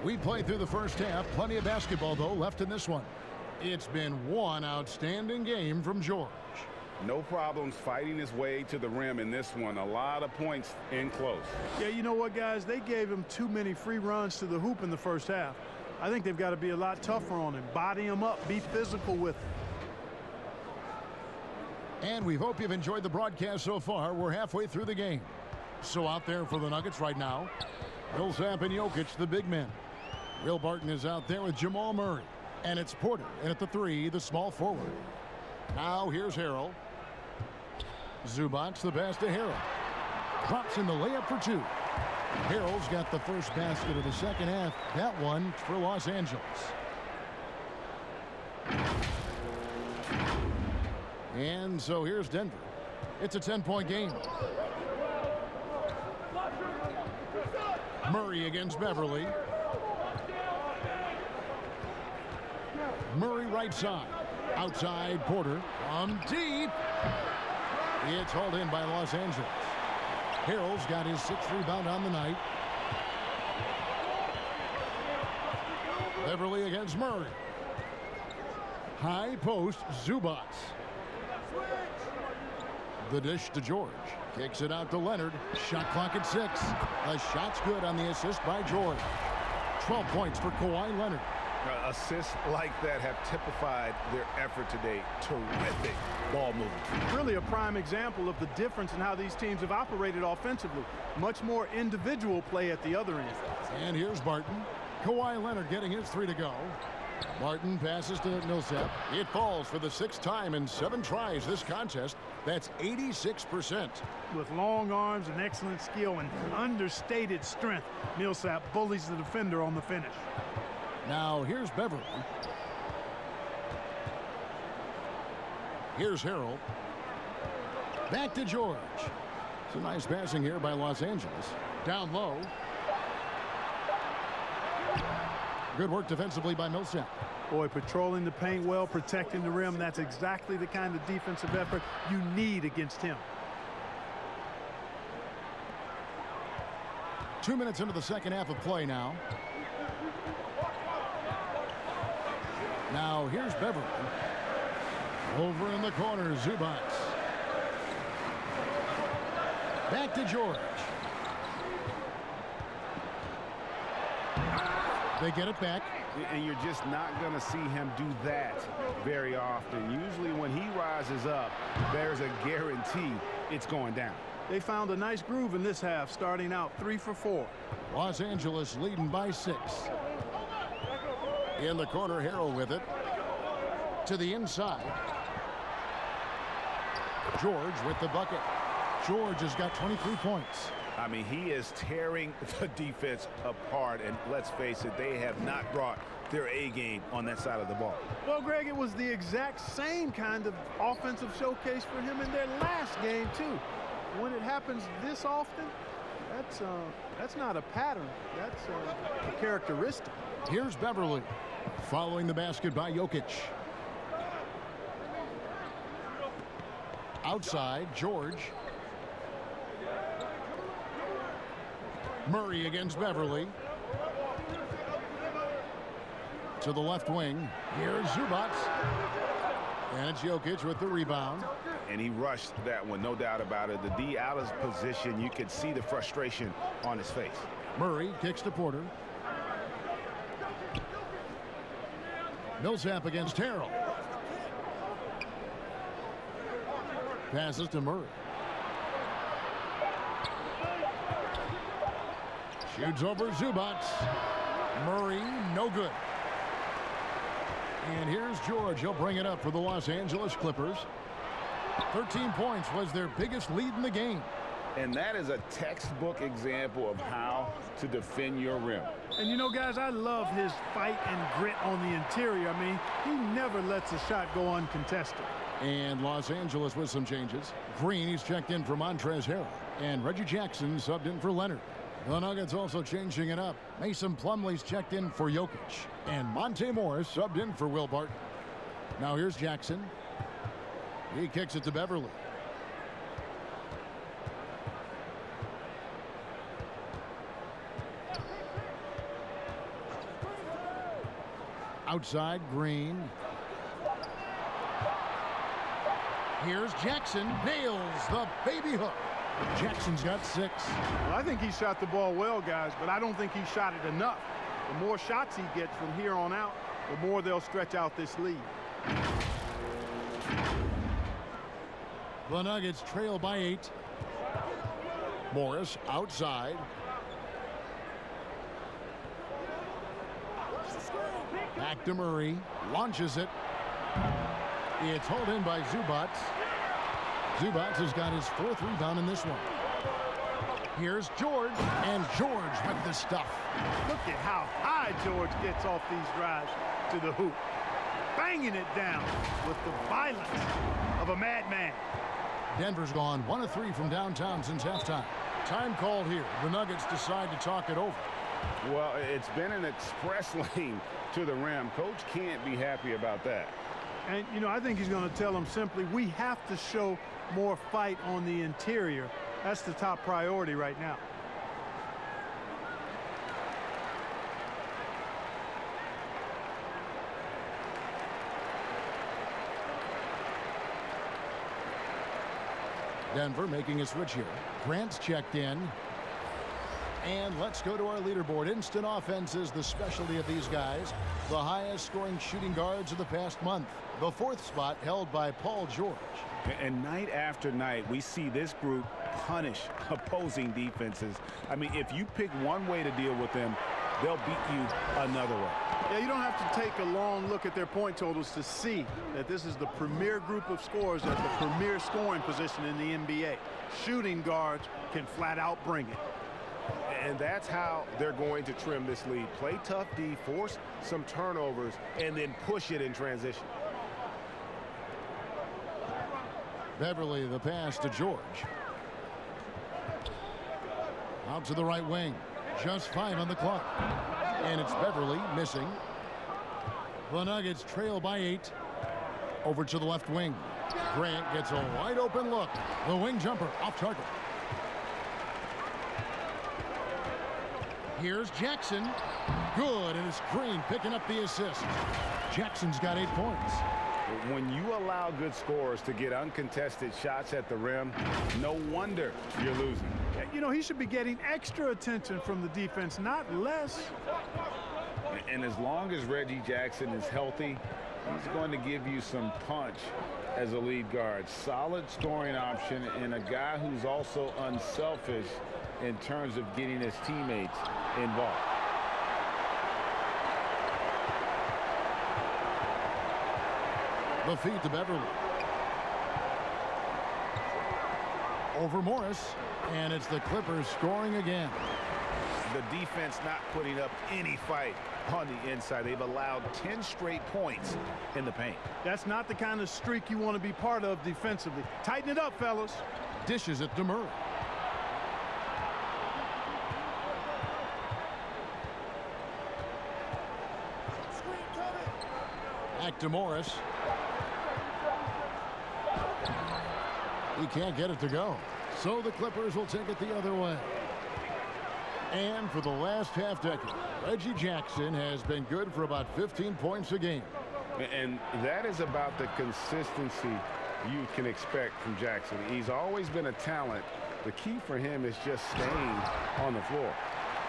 We played through the first half. Plenty of basketball, though, left in this one. It's been one outstanding game from George. No problems fighting his way to the rim in this one. A lot of points in close. Yeah, you know what, guys? They gave him too many free runs to the hoop in the first half. I think they've got to be a lot tougher on him. Body him up. Be physical with him. And we hope you've enjoyed the broadcast so far. We're halfway through the game. So out there for the Nuggets right now, Millsap and Jokic, the big men. Will Barton is out there with Jamal Murray. And it's Porter. And at the 3, the small forward. Now here's Harrell. Zubac, the pass to Harrell. Drops in the layup for 2. Harrell's got the first basket of the second half. That one for Los Angeles. And so here's Denver. It's a 10-point game. Murray against Beverly. Murray right side. Outside Porter. From deep. It's hauled in by Los Angeles. Harrell's got his 6th rebound on the night. Beverly against Murray. High post, Zubac. The dish to George. Kicks it out to Leonard. Shot clock at 6. The shot's good on the assist by George. 12 points for Kawhi Leonard. Assists like that have typified their effort today. Terrific ball movement. Really a prime example of the difference in how these teams have operated offensively. Much more individual play at the other end. And here's Barton. Kawhi Leonard getting his 3 to go. Barton passes to Millsap. It falls for the 6th time in 7 tries this contest. That's 86%. With long arms and excellent skill and understated strength, Millsap bullies the defender on the finish. Now here's Beverly. Here's Harrell. Back to George. It's a nice passing here by Los Angeles. Down low. Good work defensively by Millsap. Boy, patrolling the paint well, protecting the rim, that's exactly the kind of defensive effort you need against him. 2 minutes into the second half of play now. Now here's Beverly. Over in the corner, Zubats. Back to George. They get it back. And you're just not going to see him do that very often. Usually when he rises up, there's a guarantee it's going down. They found a nice groove in this half, starting out 3 for 4. Los Angeles leading by 6. In the corner, Harrell with it. To the inside. George with the bucket. George has got 23 points. I mean, he is tearing the defense apart, and let's face it, they have not brought their A game on that side of the ball. Well, Greg, it was the exact same kind of offensive showcase for him in their last game, too. When it happens this often, that's not a pattern. That's a characteristic. Here's Beverly following the basket by Jokic. Outside, George. Murray against Beverly. To the left wing. Here's Zubats. And it's Jokic with the rebound. And he rushed that one, no doubt about it. The D out of position, you could see the frustration on his face. Murray kicks to Porter. Millsap against Harrell. Passes to Murray. Shoots over Zubats. Murray, no good. And here's George. He'll bring it up for the Los Angeles Clippers. 13 points was their biggest lead in the game. And that is a textbook example of how to defend your rim. And you know, guys, I love his fight and grit on the interior. I mean, he never lets a shot go uncontested. And Los Angeles with some changes. Green, he's checked in for Montrezl Harrell. And Reggie Jackson subbed in for Leonard. The Nuggets also changing it up. Mason Plumlee's checked in for Jokic. And Monte Morris subbed in for Will Barton. Now here's Jackson. He kicks it to Beverly. Outside, Green. Here's Jackson. Nails the baby hook. Jackson's got 6. Well, I think he shot the ball well, guys, but I don't think he shot it enough. The more shots he gets from here on out, the more they'll stretch out this lead. The Nuggets trail by 8. Morris outside. Back to Murray. Launches it. It's hauled in by Zubats. Zubats has got his 4th rebound in this one. Here's George, and George with the stuff. Look at how high George gets off these drives to the hoop. Banging it down with the violence of a madman. Denver's gone 1 of 3 from downtown since halftime. Time called here. The Nuggets decide to talk it over. Well, it's been an express lane to the rim. Coach can't be happy about that. And, you know, I think he's going to tell them simply, we have to show more fight on the interior. That's the top priority right now. Denver making a switch here. Grant's checked in. And let's go to our leaderboard. Instant offense is the specialty of these guys. The highest scoring shooting guards of the past month. The 4th spot held by Paul George. And night after night, we see this group punish opposing defenses. I mean, if you pick one way to deal with them, they'll beat you another way. Yeah, you don't have to take a long look at their point totals to see that this is the premier group of scorers at the premier scoring position in the NBA. Shooting guards can flat out bring it. And that's how they're going to trim this lead. Play tough D, force some turnovers, and then push it in transition. Beverly, the pass to George. Out to the right wing. Just 5 on the clock. And it's Beverly missing. The Nuggets trail by 8. Over to the left wing. Grant gets a wide open look. The wing jumper off target. Here's Jackson. Good, and it's Green picking up the assist. Jackson's got 8 points. When you allow good scorers to get uncontested shots at the rim, no wonder you're losing. You know, he should be getting extra attention from the defense, not less. And as long as Reggie Jackson is healthy, he's going to give you some punch as a lead guard. Solid scoring option and a guy who's also unselfish in terms of getting his teammates involved. The feed to Beverly. Over Morris, and it's the Clippers scoring again. The defense not putting up any fight on the inside. They've allowed 10 straight points in the paint. That's not the kind of streak you want to be part of defensively. Tighten it up, fellas. Dishes it to Murray. Back to Morris. He can't get it to go. So the Clippers will take it the other way. And for the last half decade, Reggie Jackson has been good for about 15 points a game. And that is about the consistency you can expect from Jackson. He's always been a talent. The key for him is just staying on the floor.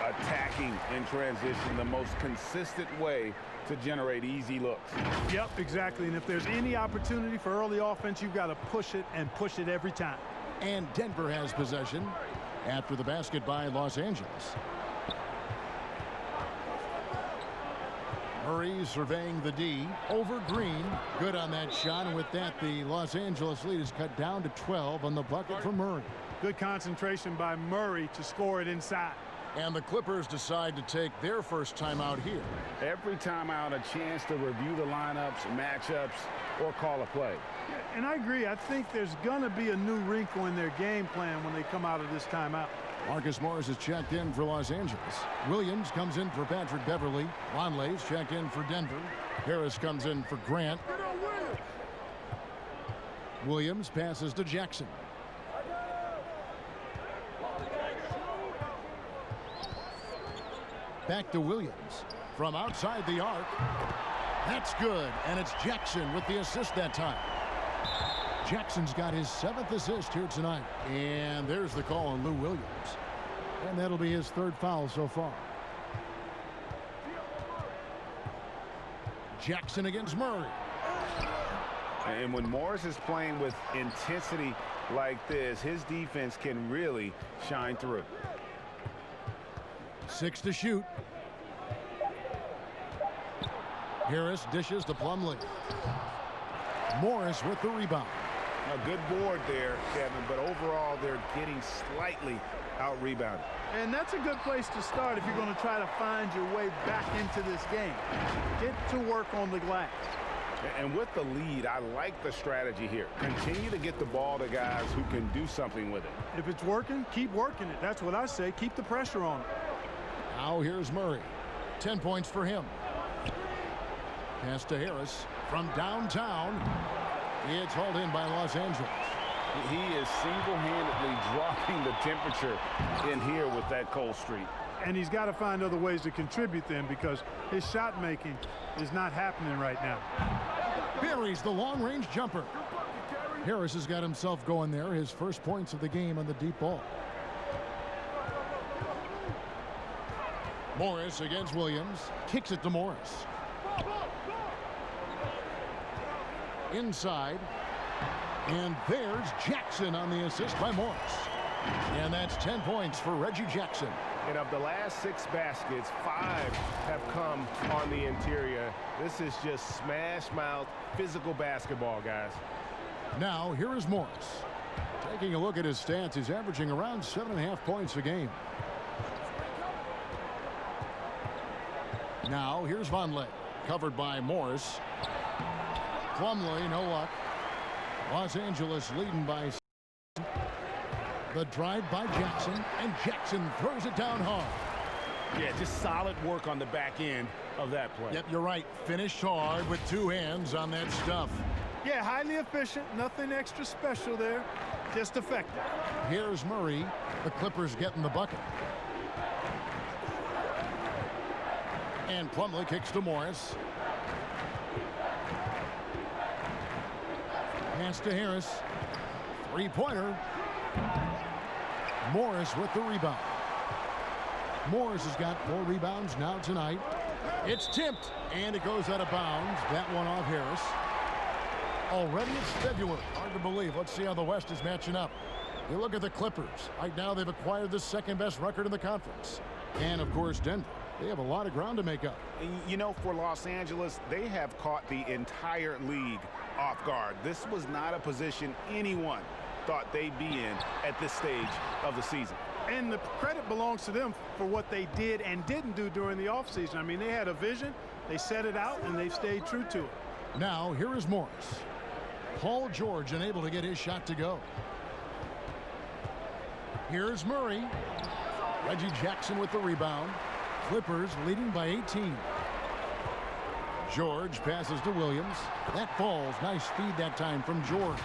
Attacking in transition, the most consistent way to generate easy looks. Yep, exactly. And if there's any opportunity for early offense, you've got to push it and push it every time. And Denver has possession after the basket by Los Angeles. Murray surveying the D over Green. Good on that shot, and with that the Los Angeles lead is cut down to 12 on the bucket for Murray. Good concentration by Murray to score it inside. And the Clippers decide to take their first timeout here. Every timeout a chance to review the lineups, matchups, or call a play. And I agree. I think there's going to be a new wrinkle in their game plan when they come out of this timeout. Marcus Morris is checked in for Los Angeles. Williams comes in for Patrick Beverly. Vonleh's checked in for Denver. Harris comes in for Grant. Williams passes to Jackson. Back to Williams from outside the arc. That's good, and it's Jackson with the assist that time. Jackson's got his 7th assist here tonight. And there's the call on Lou Williams. And that'll be his 3rd foul so far. Jackson against Murray. And when Morris is playing with intensity like this, his defense can really shine through. 6 to shoot. Harris dishes to Plumlee. Morris with the rebound. A good board there, Kevin, but overall they're getting slightly out-rebounded. And that's a good place to start if you're going to try to find your way back into this game. Get to work on the glass. And with the lead, I like the strategy here. Continue to get the ball to guys who can do something with it. If it's working, keep working it. That's what I say. Keep the pressure on it. Now here's Murray. 10 points for him. Pass to Harris from downtown. It's hauled in by Los Angeles. He is single-handedly dropping the temperature in here with that cold streak. And he's got to find other ways to contribute then, because his shot making is not happening right now. Buries the long-range jumper. Harris has got himself going there. His first points of the game on the deep ball. Morris against Williams. Kicks it to Morris. Inside. And there's Jackson on the assist by Morris. And that's 10 points for Reggie Jackson. And of the last 6 baskets, 5 have come on the interior. This is just smash mouth physical basketball, guys. Now here is Morris. Taking a look at his stats, he's averaging around 7.5 points a game. Now here's Vonleh, covered by Morris. Plumlee, no luck. Los Angeles leading by 6. The drive by Jackson, and Jackson throws it down hard. Yeah, just solid work on the back end. of that play. Yep, you're right. Finished hard with two hands on that stuff. Yeah, highly efficient. Nothing extra special there. Just effective. Here's Murray. The Clippers getting the bucket. And Plumlee kicks to Morris. Pass to Harris. Three-pointer. Morris with the rebound. Morris has got 4 rebounds now tonight. It's tipped, and it goes out of bounds. That one off Harris. Already it's February. Hard to believe. Let's see how the West is matching up. You look at the Clippers. Right now they've acquired the second-best record in the conference. And, of course, Denver. They have a lot of ground to make up. You know, for Los Angeles, they have caught the entire league off guard. This was not a position anyone thought they'd be in at this stage of the season. And the credit belongs to them for what they did and didn't do during the offseason. I mean, they had a vision, they set it out, and they've stayed true to it. Now, here is Morris. Paul George unable to get his shot to go. Here's Murray. Reggie Jackson with the rebound. Clippers leading by 18. George passes to Williams. That falls. Nice feed that time from George.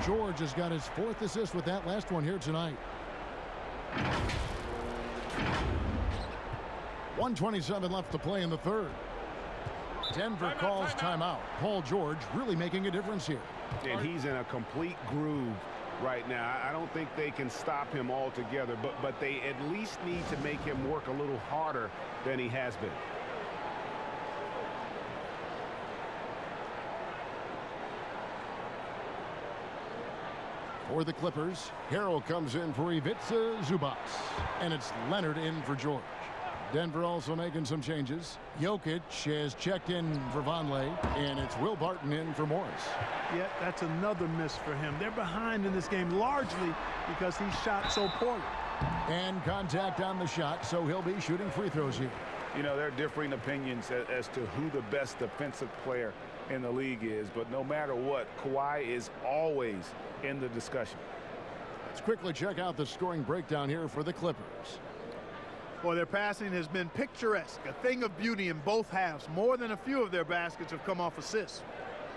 George has got his 4th assist with that last one here tonight. 1:27 left to play in the third. Denver calls timeout. Paul George really making a difference here. And he's in a complete groove right now. I don't think they can stop him altogether, but they at least need to make him work a little harder than he has been. For the Clippers, Harrell comes in for Ivica Zubac. And it's Leonard in for George. Denver also making some changes. Jokic has checked in for Vonleh, and it's Will Barton in for Morris. Yeah, that's another miss for him. They're behind in this game largely because he shot so poorly. And contact on the shot, so he'll be shooting free throws here. You know, there are differing opinions as to who the best defensive player in the league is, but no matter what, Kawhi is always in the discussion. Let's quickly check out the scoring breakdown here for the Clippers. Well, their passing has been picturesque, a thing of beauty in both halves. More than a few of their baskets have come off assists.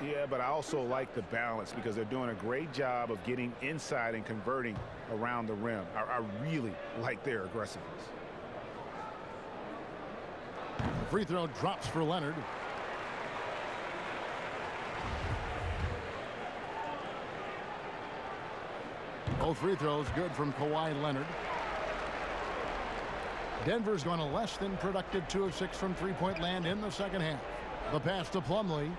Yeah, but I also like the balance because they're doing a great job of getting inside and converting around the rim. I really like their aggressiveness. The free throw drops for Leonard. Both free throws good from Kawhi Leonard. Denver's gone a less than productive 2 of 6 from three-point land in the second half. The pass to Plumlee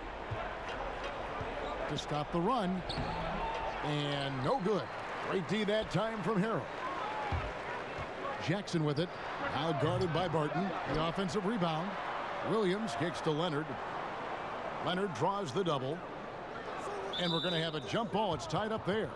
to stop the run. And no good. Great D that time from Harrell. Jackson with it. Now guarded by Barton. The offensive rebound. Williams kicks to Leonard. Leonard draws the double. And we're going to have a jump ball. It's tied up there.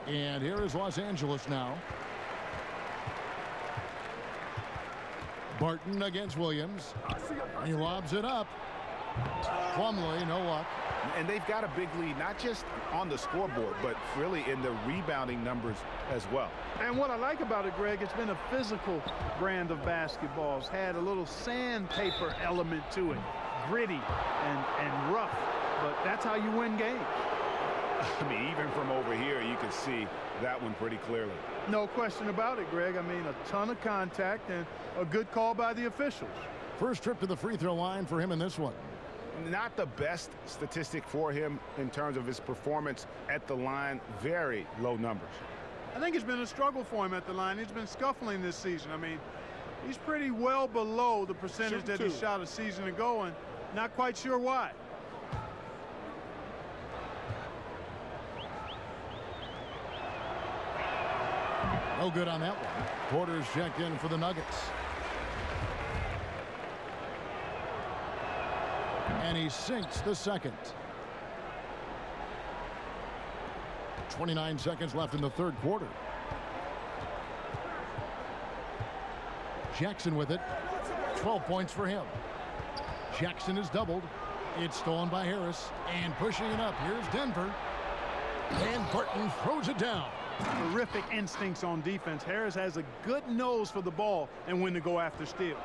And here is Los Angeles now. Barton against Williams. He lobs it up. Plumlee, no luck. And they've got a big lead, not just on the scoreboard, but really in the rebounding numbers as well. And what I like about it, Greg, it's been a physical brand of basketball. It's had a little sandpaper element to it. Gritty and rough. But that's how you win games. I mean, even from over here, you can see that one pretty clearly. No question about it, Greg. I mean, a ton of contact and a good call by the officials. First trip to the free throw line for him in this one. Not the best statistic for him in terms of his performance at the line. Very low numbers. I think it's been a struggle for him at the line. He's been scuffling this season. I mean, he's pretty well below the percentage that he shot a season ago, and not quite sure why. No good on that one. Porter's checked in for the Nuggets. And he sinks the second. 29 seconds left in the third quarter. Jackson with it. 12 points for him. Jackson is doubled. It's stolen by Harris. And pushing it up. Here's Denver. And Barton throws it down. Terrific instincts on defense. Harris has a good nose for the ball and when to go after steals.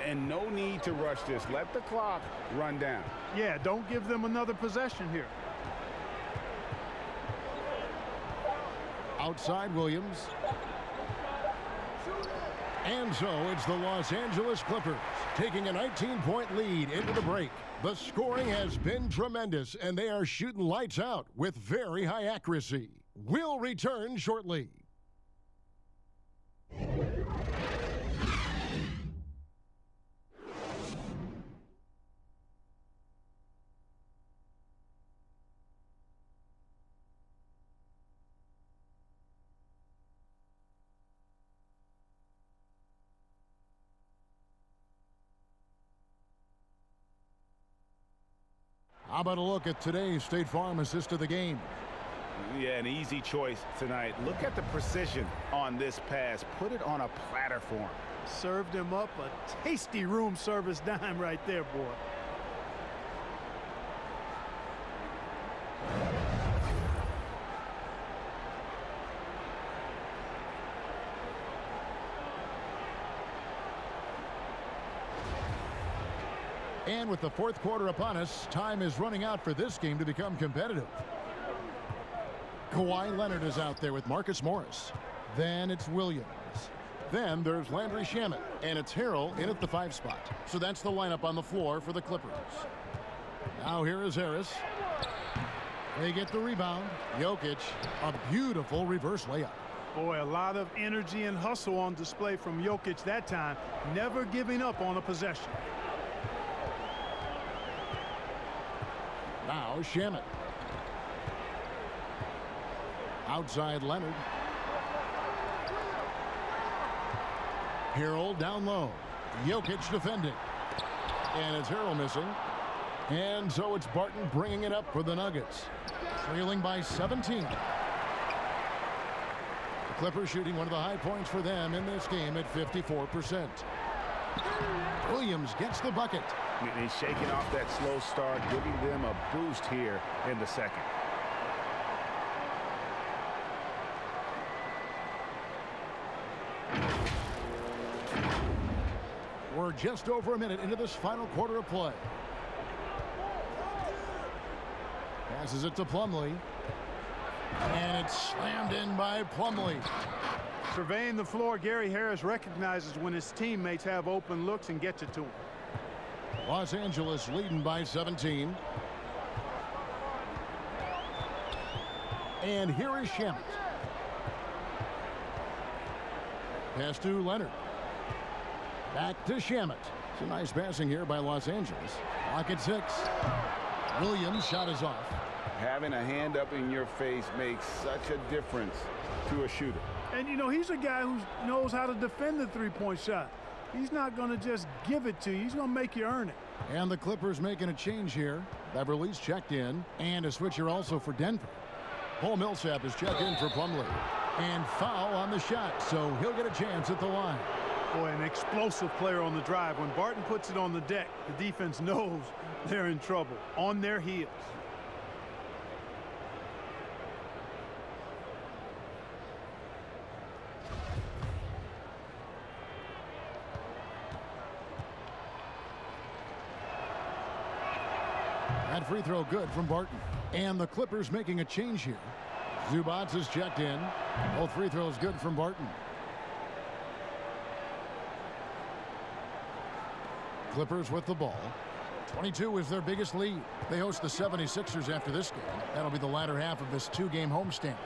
And no need to rush this. Let the clock run down. Yeah, don't give them another possession here. Outside Williams. And so it's the Los Angeles Clippers taking a 19-point lead into the break. The scoring has been tremendous, and they are shooting lights out with very high accuracy. We'll return shortly. How about a look at today's State Farm assist of the game? Yeah, an easy choice tonight. Look at the precision on this pass. Put it on a platter for him. Served him up a tasty room service dime right there, boy. And with the fourth quarter upon us, time is running out for this game to become competitive. Kawhi Leonard is out there with Marcus Morris. Then it's Williams. Then there's Landry Shamet. And it's Harrell in at the 5 spot. So that's the lineup on the floor for the Clippers. Now here is Harris. They get the rebound. Jokic, a beautiful reverse layup. Boy, a lot of energy and hustle on display from Jokic that time. Never giving up on a possession. Now Shamet. Outside Leonard. Harrell down low. Jokic defending. And it's Harrell missing. And so it's Barton bringing it up for the Nuggets. Trailing by 17. The Clippers shooting one of the high points for them in this game at 54%. Williams gets the bucket. He's shaking off that slow start, giving them a boost here in the second. We're just over a minute into this final quarter of play. Passes it to Plumlee. And it's slammed in by Plumlee. Surveying the floor, Gary Harris recognizes when his teammates have open looks and gets it to him. Los Angeles leading by 17. And here is Shamet. Pass to Leonard. Back to Shamet. It's a nice passing here by Los Angeles. Clock at 6. Williams' shot is off. Having a hand up in your face makes such a difference to a shooter. And, you know, he's a guy who knows how to defend the three-point shot. He's not going to just give it to you. He's going to make you earn it. And the Clippers making a change here. Beverly's checked in. And a switcher also for Denver. Paul Millsap is checked in for Plumlee. And foul on the shot, so he'll get a chance at the line. Boy, an explosive player on the drive. When Barton puts it on the deck, the defense knows they're in trouble. On their heels. That free throw good from Barton. And the Clippers making a change here. Zubats is checked in. Both free throws good from Barton. Clippers with the ball. 22 is their biggest lead. They host the 76ers after this game. That'll be the latter half of this 2-game homestand.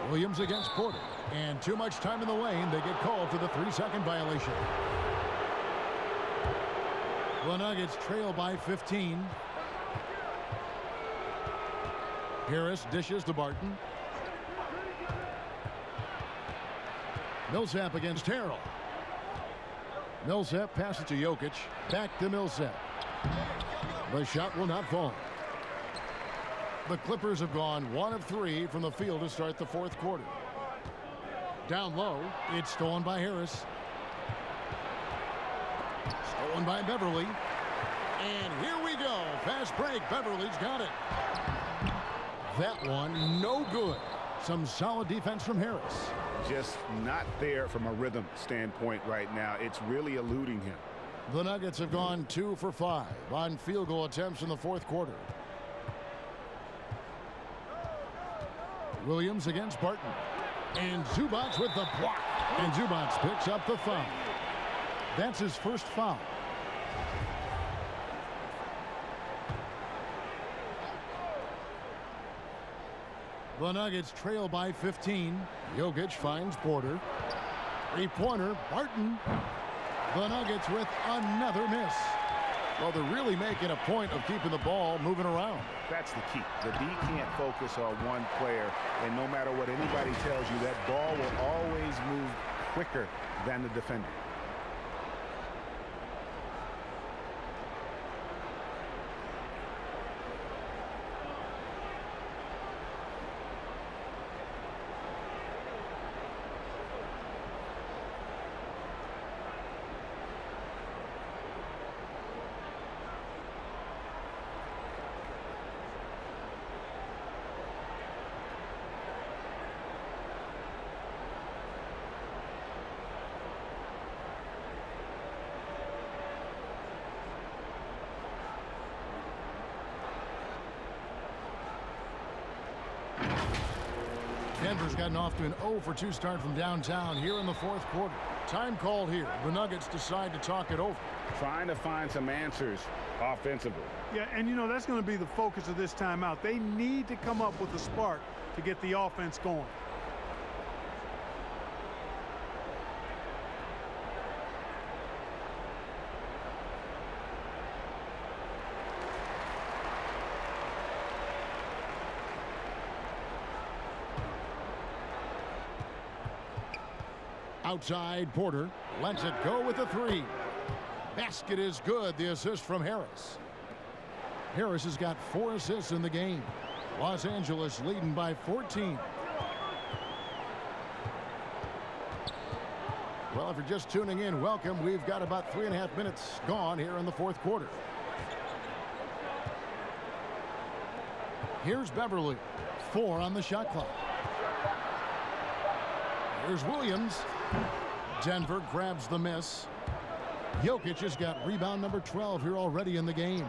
Williams against Porter. And too much time in the lane. They get called for the 3-second violation. The Nuggets trail by 15. Harris dishes to Barton. Millsap against Harrell. Millsap passes to Jokic. Back to Millsap. The shot will not fall. The Clippers have gone 1 of 3 from the field to start the fourth quarter. Down low, it's stolen by Harris. Stolen by Beverly. And here we go. Fast break. Beverly's got it. That one, no good. Some solid defense from Harris. Just not there from a rhythm standpoint right now. It's really eluding him. The Nuggets have gone 2 for 5 on field goal attempts in the fourth quarter. Williams against Barton. And Zubac with the block. And Zubac picks up the foul. That's his first foul. The Nuggets trail by 15. Jokic finds Porter. Three-pointer, Barton. The Nuggets with another miss. Well, they're really making a point of keeping the ball moving around. That's the key. The D can't focus on one player, and no matter what anybody tells you, that ball will always move quicker than the defender. Denver's gotten off to an 0 for 2 start from downtown here in the fourth quarter. Time called here. The Nuggets decide to talk it over. Trying to find some answers offensively. Yeah, and you know, that's going to be the focus of this timeout. They need to come up with a spark to get the offense going. Outside, Porter lets it go with the 3. Basket is good. The assist from Harris. Harris has got 4 assists in the game. Los Angeles leading by 14. Well, if you're just tuning in, welcome. We've got about 3.5 minutes gone here in the fourth quarter. Here's Beverly. 4 on the shot clock. Here's Williams. Denver grabs the miss. Jokic has got rebound number 12 here already in the game.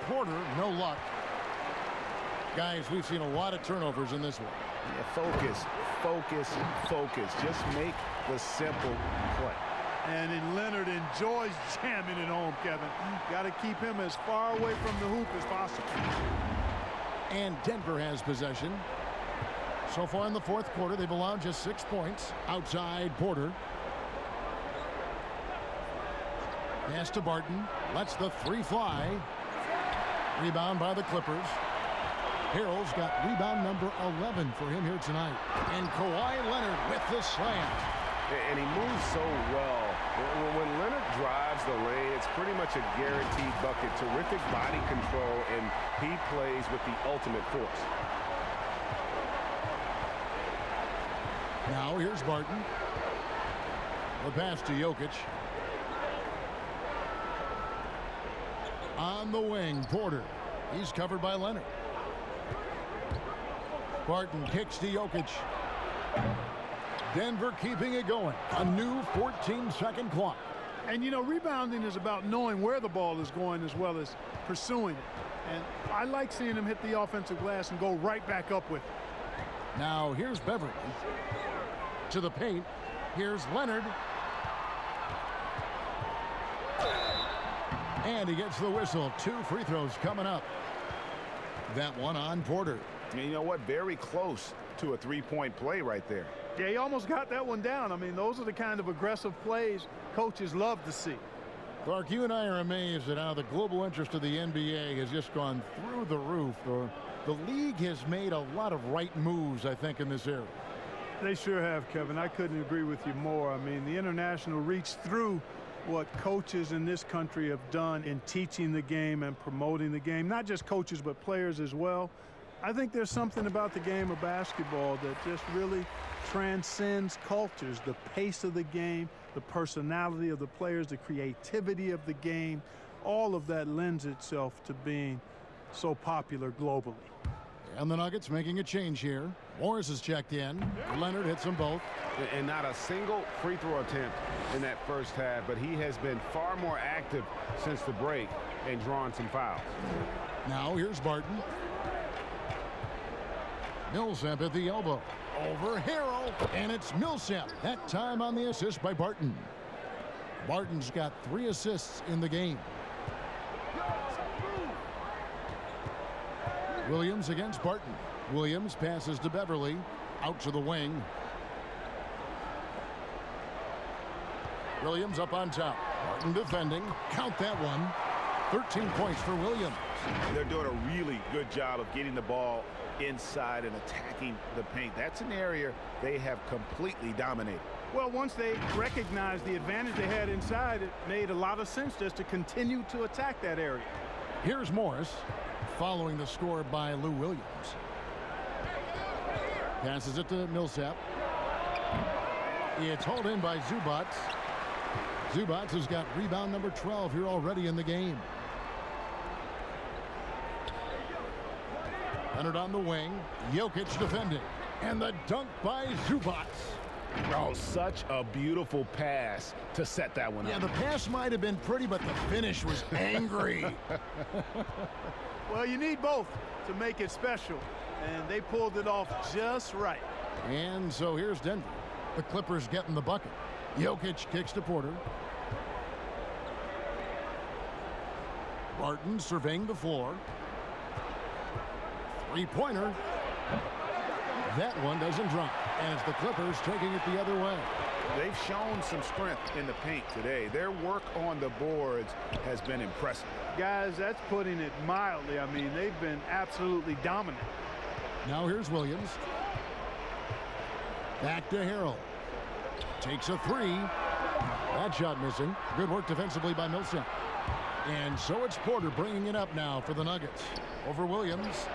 Porter, no luck. Guys, we've seen a lot of turnovers in this one. Yeah, focus, focus, focus. Just make the simple play. And then Leonard enjoys jamming it home, Kevin. Got to keep him as far away from the hoop as possible. And Denver has possession. So far in the fourth quarter, they've allowed just 6 points. Outside, Porter. Pass to Barton. Lets the 3 fly. Rebound by the Clippers. Harrell's got rebound number 11 for him here tonight. And Kawhi Leonard with the slam. And he moves so well. When Leonard drives the lane, it's pretty much a guaranteed bucket. Terrific body control, and he plays with the ultimate force. Now here's Barton. The pass to Jokic. On the wing, Porter. He's covered by Leonard. Barton kicks to Jokic. Denver keeping it going. A new 14-second clock. And, you know, rebounding is about knowing where the ball is going as well as pursuing it. And I like seeing him hit the offensive glass and go right back up with it. Now here's Beverly. To the paint. Here's Leonard. And he gets the whistle. 2 free throws coming up. That one on Porter. And you know what? Very close to a 3-point play right there. Yeah, he almost got that one down. I mean, those are the kind of aggressive plays coaches love to see. Clark, you and I are amazed at how the global interest of the NBA has just gone through the roof. The league has made a lot of right moves, I think, in this area. They sure have, Kevin. I couldn't agree with you more. I mean, the international reach through what coaches in this country have done in teaching the game and promoting the game. Not just coaches, but players as well. I think there's something about the game of basketball that just really transcends cultures. The pace of the game, the personality of the players, the creativity of the game, all of that lends itself to being so popular globally. And the Nuggets making a change here. Morris is checked in. Leonard hits them both. And not a single free throw attempt in that first half, but he has been far more active since the break and drawn some fouls. Now here's Barton. Millsap at the elbow. Over Harrell, and it's Millsap. That time on the assist by Barton. Barton's got 3 assists in the game. Williams against Barton. Williams passes to Beverly. Out to the wing. Williams up on top. Barton defending. Count that one. 13 points for Williams. They're doing a really good job of getting the ball inside and attacking the paint. That's an area they have completely dominated. Well, once they recognized the advantage they had inside, it made a lot of sense just to continue to attack that area. Here's Morris, following the score by Lou Williams. Passes it to Millsap. It's hauled in by Zubats. Zubats has got rebound number 12 here already in the game. Leonard on the wing. Jokic defending. And the dunk by Zubats. Oh, such a beautiful pass to set that one up. Yeah, the pass might have been pretty, but the finish was angry. Well, you need both to make it special, and they pulled it off just right. And so here's Denver. The Clippers getting the bucket. Jokic kicks to Porter. Barton surveying the floor. Three-pointer. That one doesn't drop, as the Clippers taking it the other way. They've shown some strength in the paint today. Their work on the boards has been impressive. Guys, that's putting it mildly. I mean, they've been absolutely dominant. Now here's Williams. Back to Harrell. Takes a 3. That shot missing. Good work defensively by Millsap. And so it's Porter bringing it up now for the Nuggets. Over Williams.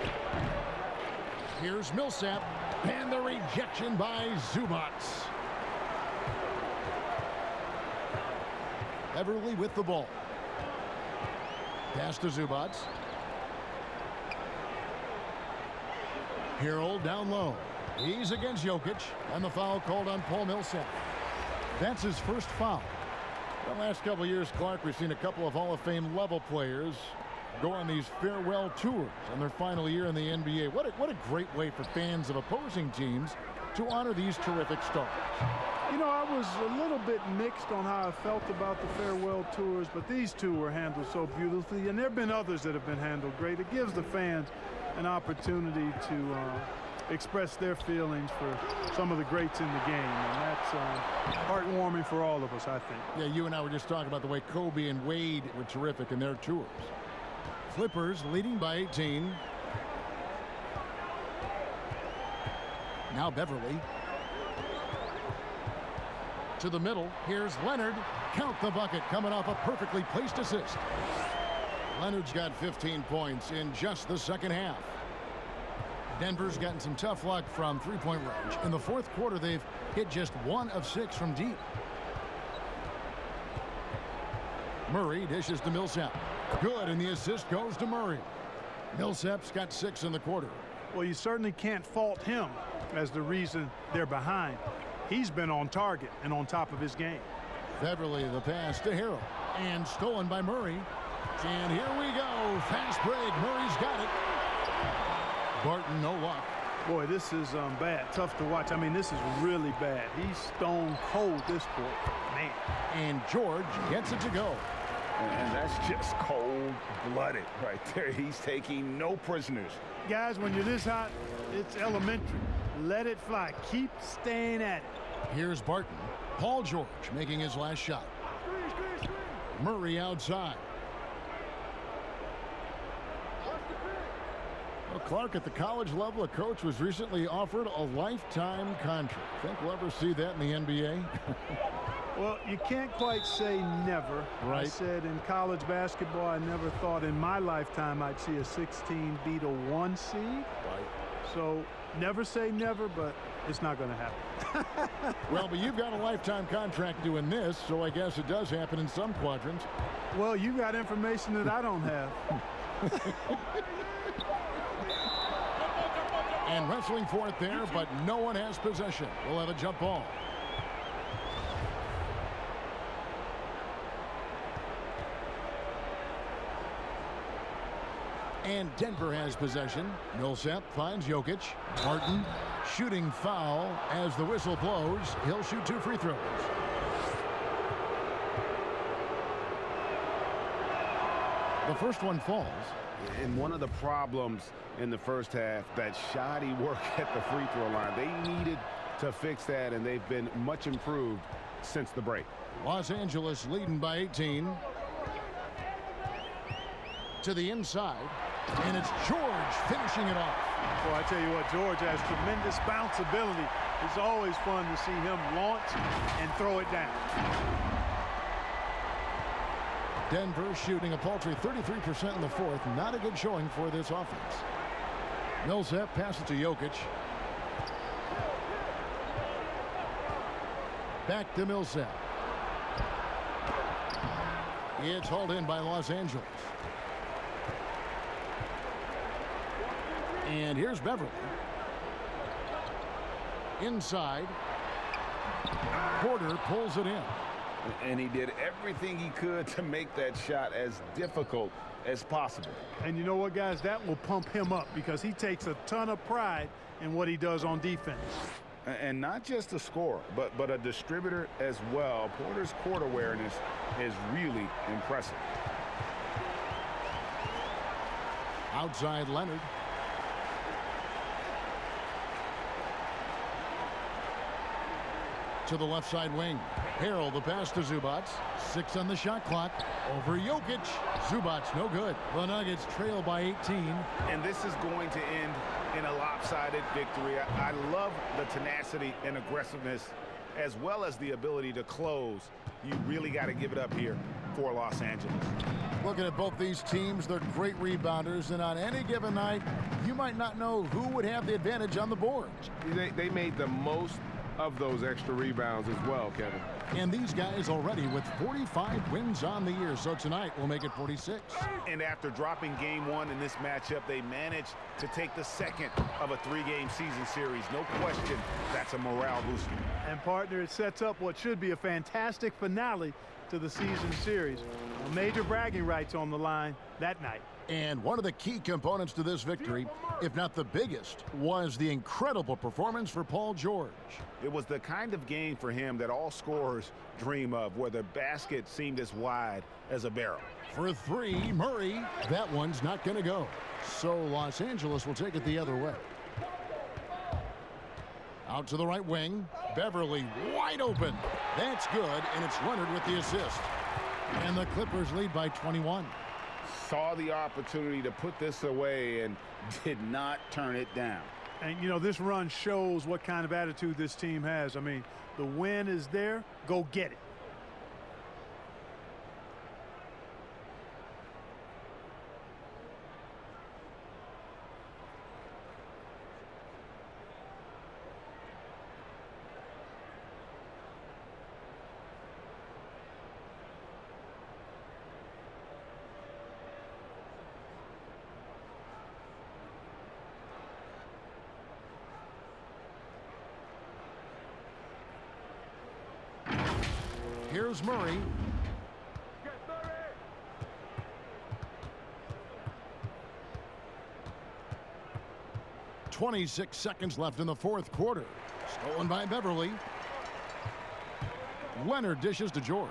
Here's Millsap. And the rejection by Zubats. Beverly with the ball. Pass to Zubats. Harrell down low. He's against Jokic. And the foul called on Paul Millsap. That's his first foul. The last couple of years, Clark, we've seen a couple of Hall of Fame level players go on these farewell tours on their final year in the NBA. What a great way for fans of opposing teams to honor these terrific stars. You know, I was a little bit mixed on how I felt about the farewell tours, but these two were handled so beautifully, and there have been others that have been handled great. It gives the fans an opportunity to express their feelings for some of the greats in the game, and that's heartwarming for all of us, I think. Yeah, you and I were just talking about the way Kobe and Wade were terrific in their tours. Clippers leading by 18. Now Beverly. To the middle. Here's Leonard. Count the bucket coming off a perfectly placed assist. Leonard's got 15 points in just the second half. Denver's gotten some tough luck from three-point range. In the fourth quarter, they've hit just 1 of 6 from deep. Murray dishes to Millsap. Good, and the assist goes to Murray. Millsap's got 6 in the quarter. Well, you certainly can't fault him as the reason they're behind. He's been on target and on top of his game. Beverly, the pass to Harrell. And stolen by Murray. And here we go. Fast break. Murray's got it. Barton, no luck. Boy, this is bad. Tough to watch. I mean, this is really bad. He's stone cold this quarter. Man. And George gets it to go. And that's just cold-blooded right there. He's taking no prisoners. Guys, when you're this hot, it's elementary. Let it fly. Keep staying at it. Here's Barton. Paul George making his last shot. Murray outside. Well, Clark, at the college level, a coach was recently offered a lifetime contract. Think we'll ever see that in the NBA? Well, you can't quite say never. Right. I said in college basketball, I never thought in my lifetime I'd see a 16 beat a 1 seed. Right. So never say never, but it's not going to happen. Well, but you've got a lifetime contract doing this, so I guess it does happen in some quadrants. Well, you got information that I don't have. And wrestling for it there, but no one has possession. We'll have a jump ball. And Denver has possession. Millsap finds Jokic. Martin shooting foul as the whistle blows. He'll shoot 2 free throws. The first one falls. And one of the problems in the first half, that shoddy work at the free throw line. They needed to fix that, and they've been much improved since the break. Los Angeles leading by 18. To the inside. And it's George finishing it off. Well, I tell you what, George has tremendous bounce ability. It's always fun to see him launch and throw it down. Denver shooting a paltry 33% in the fourth. Not a good showing for this offense. Millsap passes to Jokic. Back to Millsap. It's hauled in by Los Angeles. And here's Beverly. Inside. Porter pulls it in. And he did everything he could to make that shot as difficult as possible. And you know what, guys? That will pump him up because he takes a ton of pride in what he does on defense. And not just a scorer, but a distributor as well. Porter's court awareness is really impressive. Outside Leonard. To the left side wing. Harrell the pass to Zubac. 6 on the shot clock. Over Jokic. Zubac no good. The Nuggets trail by 18. And this is going to end in a lopsided victory. I love the tenacity and aggressiveness as well as the ability to close. You really got to give it up here for Los Angeles. Looking at both these teams, they're great rebounders, and on any given night, you might not know who would have the advantage on the boards. They made the most of those extra rebounds as well, Kevin. And these guys already with 45 wins on the year, so tonight we'll make it 46. And after dropping game 1 in this matchup, they managed to take the second of a 3-game season series. No question, that's a morale booster. And partner, it sets up what should be a fantastic finale to the season series. Major bragging rights on the line that night. And one of the key components to this victory, if not the biggest, was the incredible performance for Paul George. It was the kind of game for him that all scorers dream of, where the basket seemed as wide as a barrel. For 3, Murray. That one's not going to go. So Los Angeles will take it the other way. Out to the right wing. Beverly wide open. That's good, and it's Leonard with the assist. And the Clippers lead by 21. Saw the opportunity to put this away and did not turn it down. And, you know, this run shows what kind of attitude this team has. I mean, the win is there. Go get it. Here's Murray. 26 seconds left in the fourth quarter. Stolen by Beverly. Leonard dishes to George.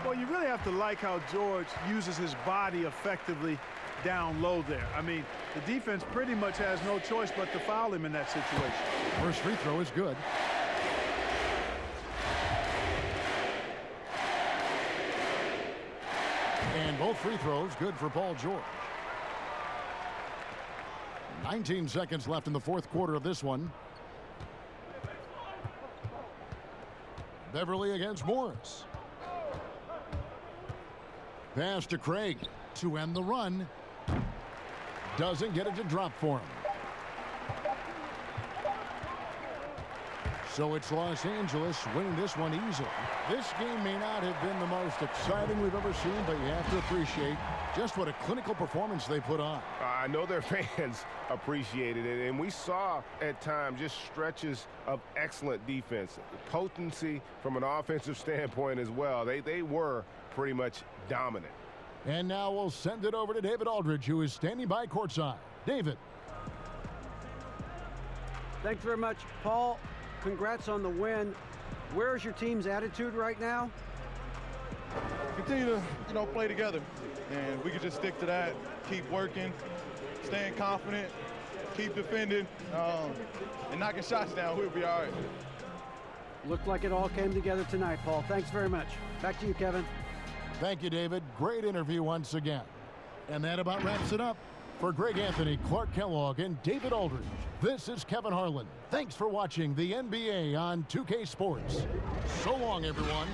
Well, you really have to like how George uses his body effectively down low there. I mean, the defense pretty much has no choice but to foul him in that situation. First free throw is good. And both free throws good for Paul George. 19 seconds left in the fourth quarter of this one. Beverly against Morris. Pass to Craig to end the run. Doesn't get it to drop for him. So it's Los Angeles winning this one easily. This game may not have been the most exciting we've ever seen, but you have to appreciate just what a clinical performance they put on. I know their fans appreciated it, and we saw at times just stretches of excellent defense. Potency from an offensive standpoint as well. They were pretty much dominant. And now we'll send it over to David Aldridge, who is standing by courtside. David. Thanks very much, Paul. Congrats on the win. Where's your team's attitude right now? Continue to, play together. And we can just stick to that, keep working, staying confident, keep defending, and knocking shots down. We'll be all right. Looked like it all came together tonight, Paul. Thanks very much. Back to you, Kevin. Thank you, David. Great interview once again. And that about wraps it up. For Greg Anthony, Clark Kellogg, and David Aldridge, this is Kevin Harlan. Thanks for watching the NBA on 2K Sports. So long, everyone.